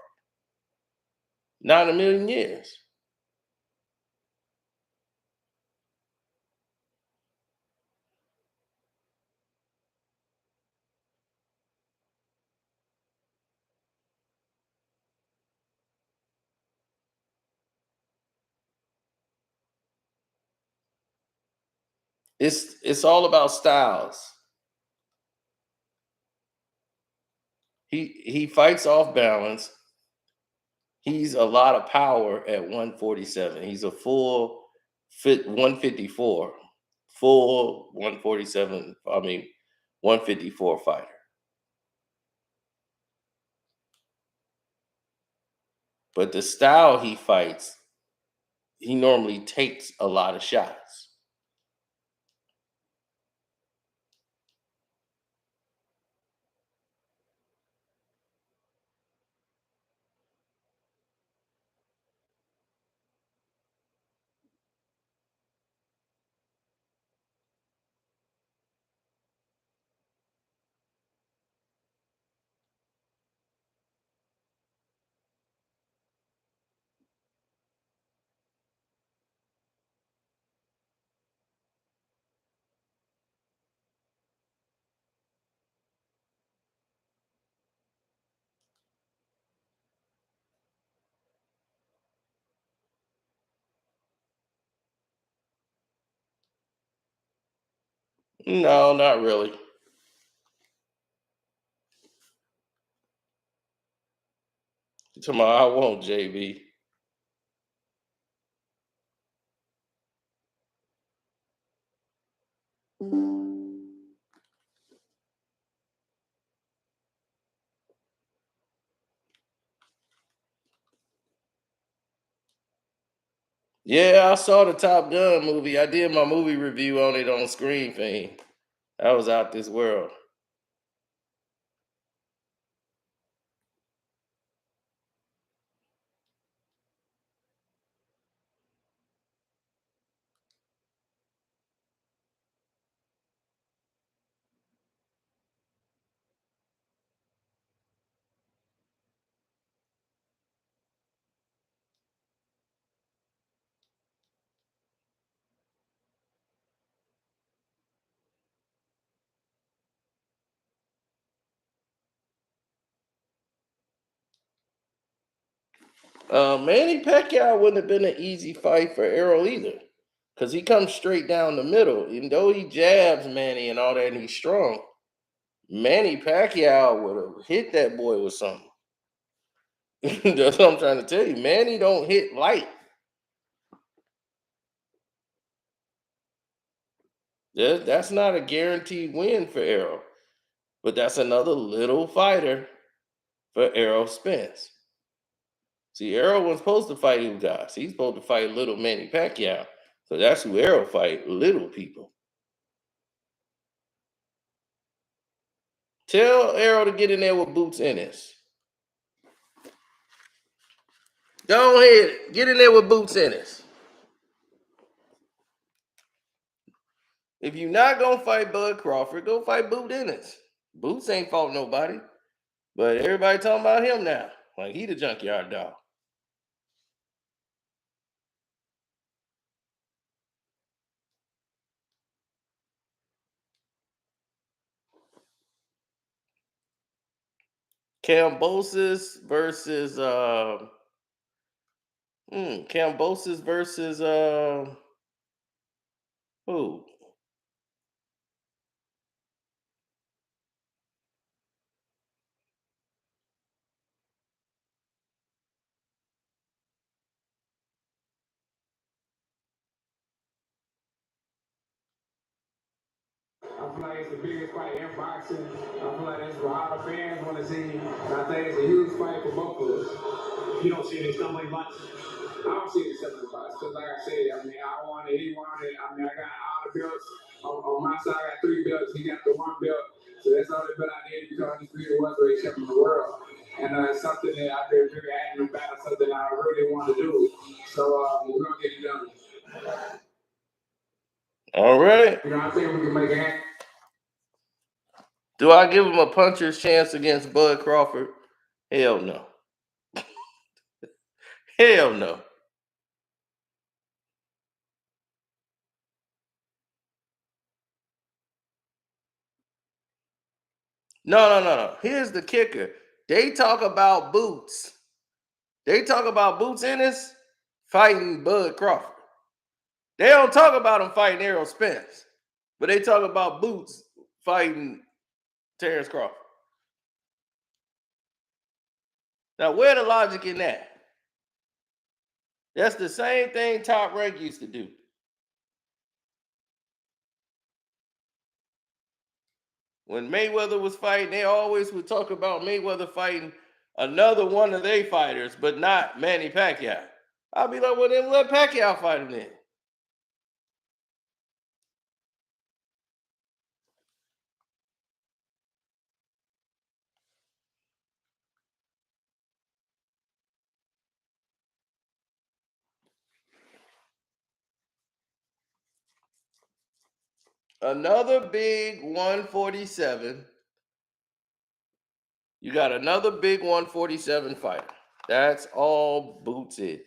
Not in a million years. It's all about styles. He fights off balance. He's a lot of power at 147. He's a full fit 154, full 147. 154 fighter. But the style he fights, he normally takes a lot of shots. No, not really. Tomorrow I won't, JB. Yeah, I saw the Top Gun movie. I did my movie review on it on Screen Fame. I was out this world. Manny Pacquiao wouldn't have been an easy fight for Errol either, because he comes straight down the middle. Even though he jabs Manny and all that, and he's strong. Manny Pacquiao would have hit that boy with something. That's what I'm trying to tell you. Manny don't hit light. That's not a guaranteed win for Errol, but that's another little fighter for Errol Spence. See, Errol was supposed to fight Ugas. He's supposed to fight little Manny Pacquiao. So that's who Errol fight, little people. Tell Errol to get in there with Boots Ennis. Go ahead, get in there with Boots Ennis. If you're not gonna fight Bud Crawford, go fight Boot Ennis. Boots ain't fought nobody, but everybody talking about him now. Like he the junkyard dog. Kambosos versus Kambosos versus who? I feel like it's the biggest fight in boxing. I feel like that's what all the fans want to see. And I think it's a huge fight for both of us. You don't see any stumbling blocks? I don't see any stumbling blocks. Because like I said, I mean, I wanted, he wanted, I mean, I got all the belts. On my side, I got 3 belts. He got the 1 belt. So that's all the belt I need because he's the welterweight champion of the world. And it's something that I've been very adamant about, something I really want to do. So we're going to get it done. All right. You know, I think we can make it happen. Do I give him a puncher's chance against Bud Crawford? Hell no. Hell no. No. Here's the kicker. They talk about Boots. They talk about Boots Ennis fighting Bud Crawford. They don't talk about him fighting Errol Spence, but they talk about Boots fighting Terence Crawford. Now, where the logic in that? That's the same thing Top Rank used to do. When Mayweather was fighting, they always would talk about Mayweather fighting another one of their fighters, but not Manny Pacquiao. I'll be like, well, then let Pacquiao fight him then. Another big 147. You got another big 147 fighter. That's all Boots is.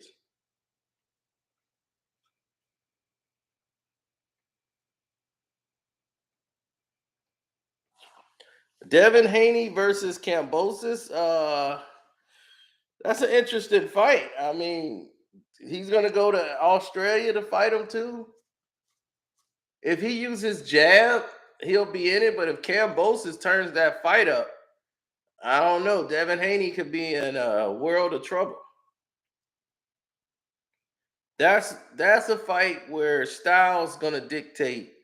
Devin Haney versus Kambosos. That's an interesting fight. I mean, he's gonna go to Australia to fight him too. If he uses jab, he'll be in it. But if Kambosos turns that fight up, I don't know. Devin Haney could be in a world of trouble. That's a fight where style's gonna dictate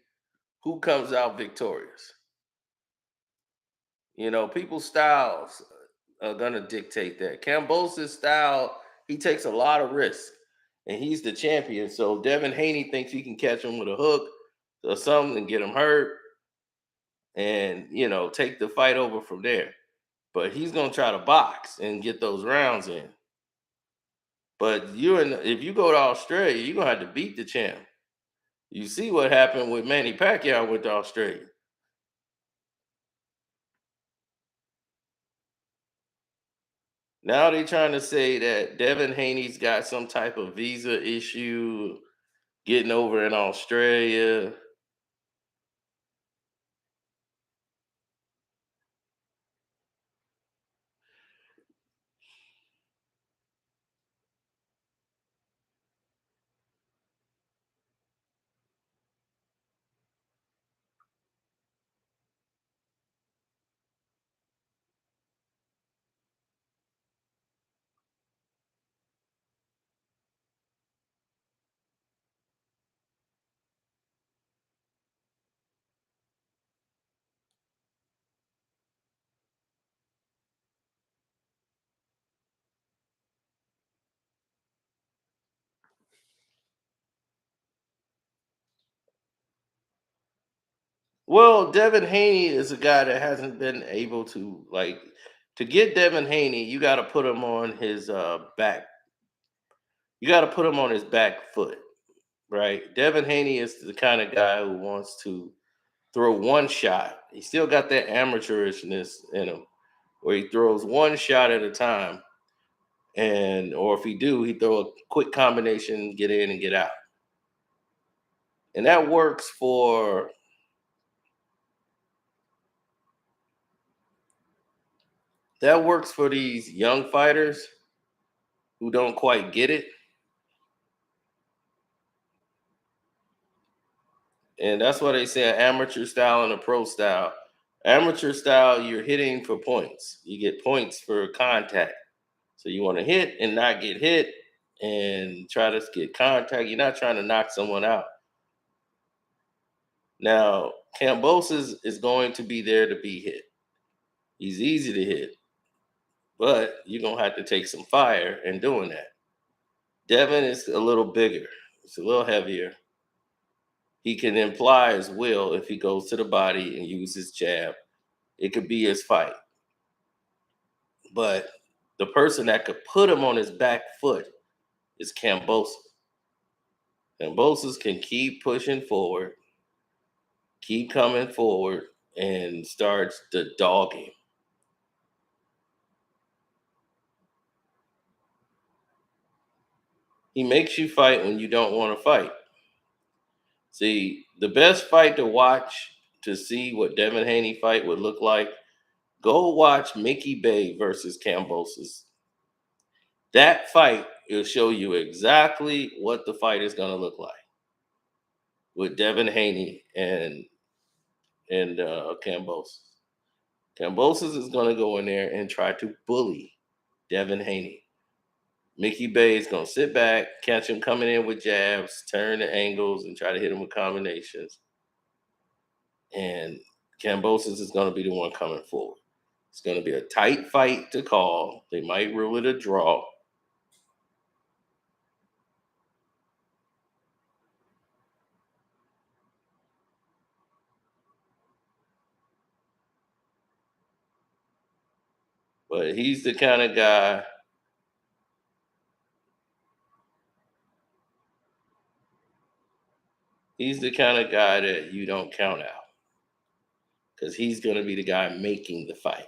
who comes out victorious. You know, people's styles are gonna dictate that. Kambosos' style, he takes a lot of risk, and he's the champion. So Devin Haney thinks he can catch him with a hook or something and get him hurt, and take the fight over from there. But he's gonna try to box and get those rounds in. But if you go to Australia, you're gonna have to beat the champ. You see what happened with Manny Pacquiao with Australia. Now they're trying to say that Devin Haney's got some type of visa issue getting over in Australia. Well, Devin Haney is a guy that hasn't been able to get Devin Haney, you got to put him on his back. You got to put him on his back foot, right? Devin Haney is the kind of guy who wants to throw one shot. He still got that amateurishness in him, where he throws one shot at a time, or if he throw a quick combination, get in and get out, and that works That works for these young fighters who don't quite get it. And that's why they say an amateur style and a pro style. Amateur style, you're hitting for points. You get points for contact. So you want to hit and not get hit and try to get contact. You're not trying to knock someone out. Now, Kambosos is going to be there to be hit. He's easy to hit, but you're going to have to take some fire in doing that. Devin is a little bigger. It's a little heavier. He can imply his will if he goes to the body and uses jab. It could be his fight. But the person that could put him on his back foot is Kambosos. Kambosos can keep pushing forward, keep coming forward, and starts the dogging. He makes you fight when you don't want to fight. See, the best fight to watch to see what Devin Haney fight would look like, go watch Mickey Bay versus Kambosos. That fight will show you exactly what the fight is going to look like with Devin Haney and Kambosos. Kambosos is going to go in there and try to bully Devin Haney. Mickey Bay is going to sit back, catch him coming in with jabs, turn the angles, and try to hit him with combinations. And Kambosos is going to be the one coming forward. It's going to be a tight fight to call. They might rule it a draw. But he's the kind of guy that you don't count out. Because he's going to be the guy making the fight.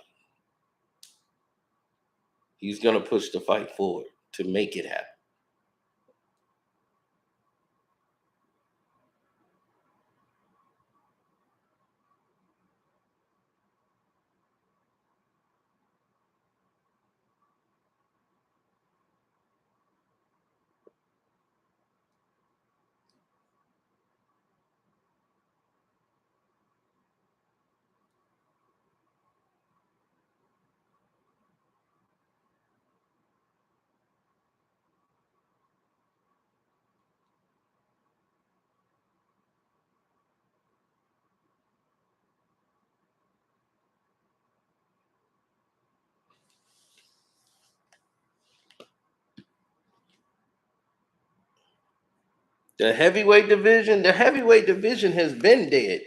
He's going to push the fight forward to make it happen. The heavyweight division has been dead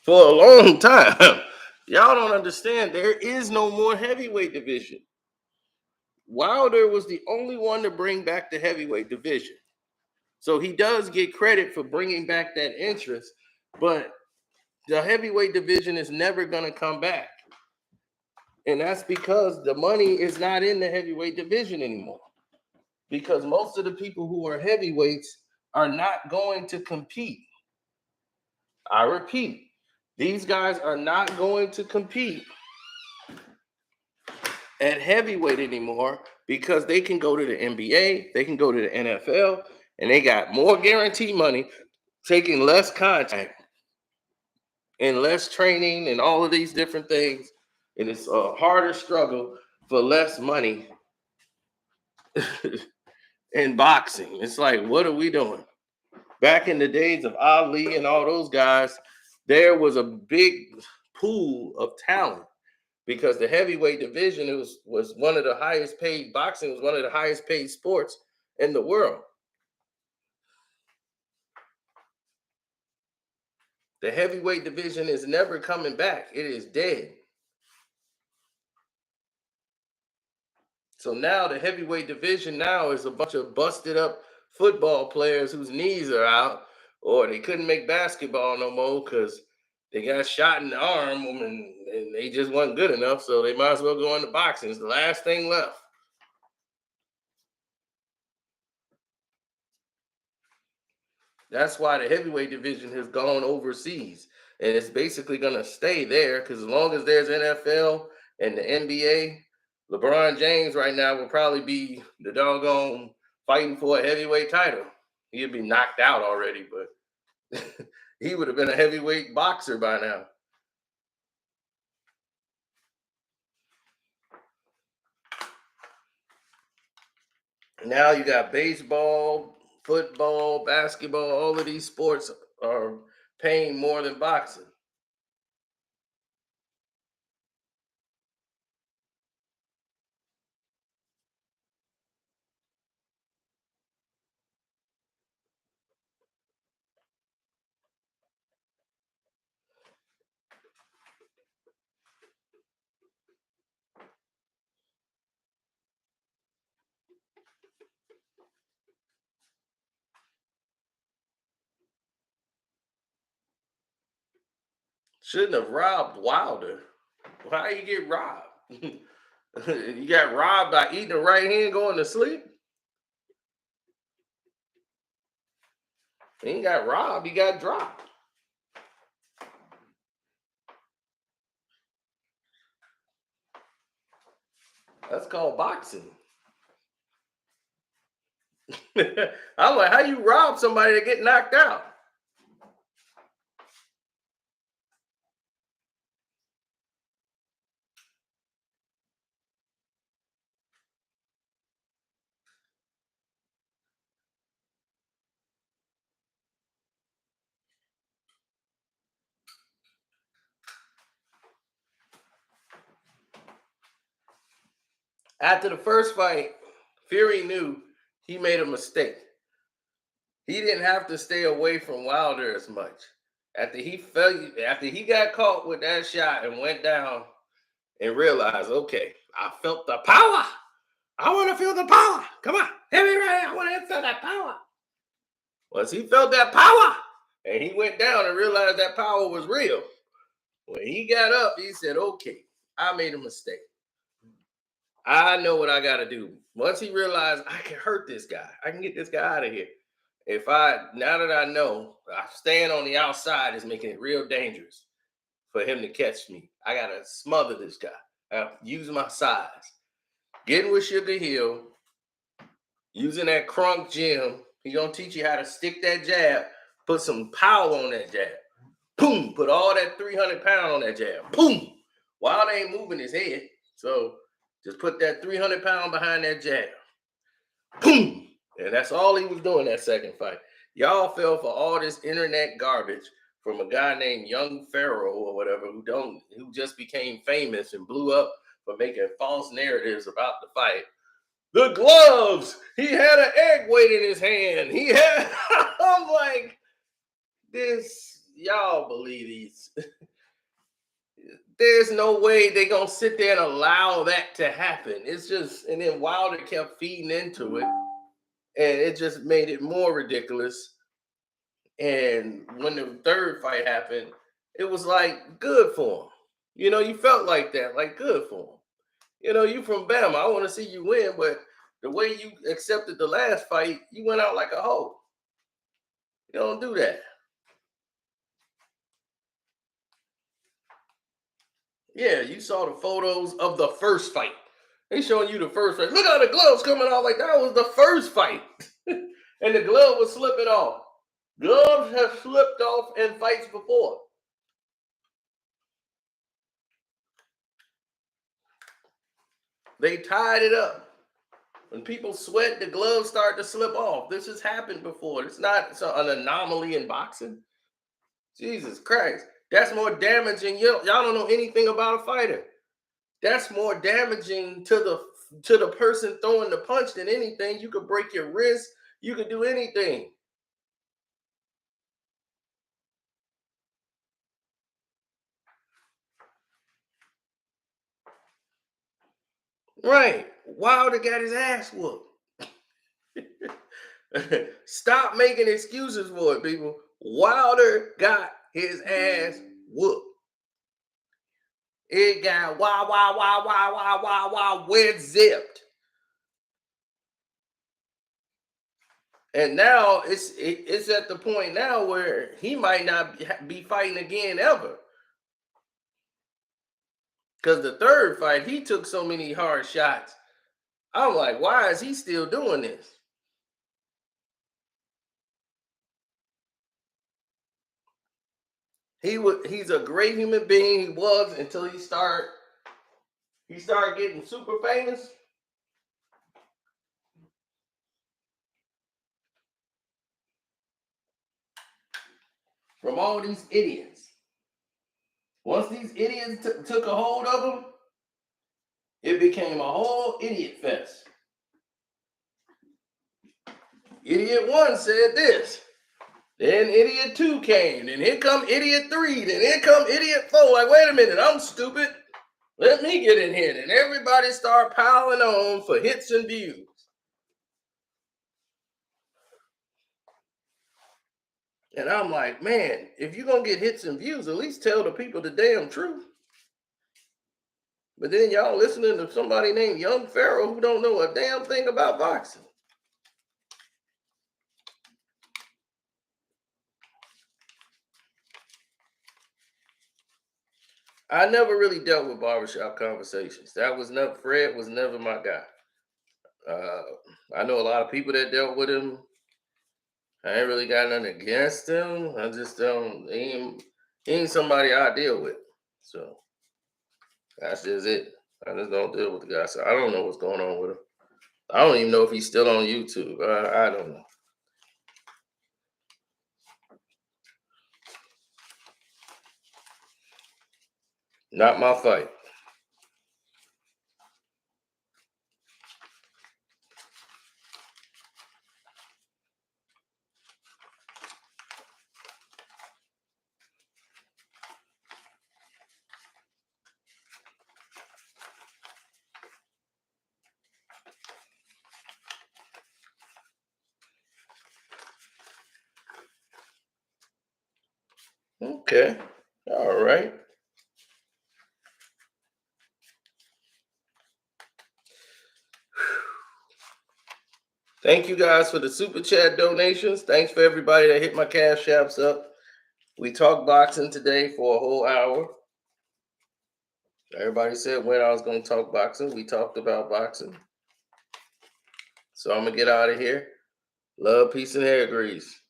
for a long time. Y'all don't understand. There is no more heavyweight division. Wilder was the only one to bring back the heavyweight division. So he does get credit for bringing back that interest, but the heavyweight division is never going to come back. And that's because the money is not in the heavyweight division anymore. Because most of the people who are heavyweights are not going to compete. I repeat, these guys are not going to compete at heavyweight anymore because they can go to the NBA, they can go to the NFL, and they got more guaranteed money, taking less contact and less training and all of these different things. And it's a harder struggle for less money in boxing. It's like, what are we doing? Back in the days of Ali and all those guys, there was a big pool of talent because the heavyweight division was one of the highest paid. Boxing was one of the highest paid sports in the world. The heavyweight division is never coming back. It is dead. So now the heavyweight division now is a bunch of busted up football players whose knees are out, or they couldn't make basketball no more because they got shot in the arm and they just wasn't good enough. So they might as well go into boxing. It's the last thing left. That's why the heavyweight division has gone overseas. And it's basically going to stay there because as long as there's NFL and the NBA, LeBron James right now would probably be the doggone fighting for a heavyweight title. He'd be knocked out already, but he would have been a heavyweight boxer by now. Now you got baseball, football, basketball, all of these sports are paying more than boxing. Shouldn't have robbed Wilder. How you get robbed? You got robbed by eating the right hand going to sleep? He ain't got robbed, he got dropped. That's called boxing. I'm like, how you rob somebody to get knocked out? After the first fight, Fury knew he made a mistake. He didn't have to stay away from Wilder as much. After he got caught with that shot and went down and realized, okay, I felt the power. I want to feel the power. Come on, hit me right. I want to feel that power. Once he felt that power and he went down and realized that power was real, when he got up, he said, okay, I made a mistake. I know what I got to do. Once he realized I can hurt this guy, I can get this guy out of here. Now that I know, staying on the outside is making it real dangerous for him to catch me. I got to smother this guy. I got to use my size. Getting with Sugar Hill, using that crunk gym, he going to teach you how to stick that jab, put some power on that jab. Boom, put all that 300 pound on that jab. Boom. Wilder ain't moving his head, so just put that 300 pound behind that jab. Boom. And that's all he was doing that second fight. Y'all fell for all this internet garbage from a guy named Young Pharaoh or whatever who just became famous and blew up for making false narratives about the fight. The gloves. He had an egg weight in his hand. I'm like, y'all believe these. There's no way they're going to sit there and allow that to happen. It's just, and then Wilder kept feeding into it. And it just made it more ridiculous. And when the third fight happened, it was like good for him. You felt like that, like good for him. You from Bama. I want to see you win, but the way you accepted the last fight, you went out like a hoe. You don't do that. Yeah, you saw the photos of the first fight. They showing you the first fight. Look how the gloves coming off like that was the first fight. And the glove was slipping off. Gloves have slipped off in fights before. They tied it up. When people sweat, the gloves start to slip off. This has happened before. It's not an anomaly in boxing. Jesus Christ. That's more damaging. Y'all don't know anything about a fighter. That's more damaging to the person throwing the punch than anything. You could break your wrist. You could do anything. Right. Wilder got his ass whooped. Stop making excuses for it, people. Wilder got his ass whooped. It got wet zipped. And now it's at the point now where he might not be fighting again ever. Because the third fight, he took so many hard shots. I'm like, why is he still doing this? He's a great human being. He was until he started getting super famous. From all these idiots. Once these idiots took a hold of him, it became a whole idiot fest. Idiot 1 said this. Then idiot 2 came. Then here come idiot 3. Then here come idiot 4. Like, wait a minute, I'm stupid. Let me get in here. Then everybody start piling on for hits and views. And I'm like, man, if you're going to get hits and views, at least tell the people the damn truth. But then y'all listening to somebody named Young Pharaoh who don't know a damn thing about boxing. I never really dealt with barbershop conversations. Fred was never my guy. I know a lot of people that dealt with him. I ain't really got nothing against him. I just don't, he ain't somebody I deal with. So that's just it. I just don't deal with the guy. So I don't know what's going on with him. I don't even know if he's still on YouTube. I don't know. Not my fight. Okay. All right. Thank you guys for the super chat donations. Thanks for everybody that hit my cash apps up. We talked boxing today for a whole hour. Everybody said when I was going to talk boxing. We talked about boxing. So I'm going to get out of here. Love, peace, and hair grease.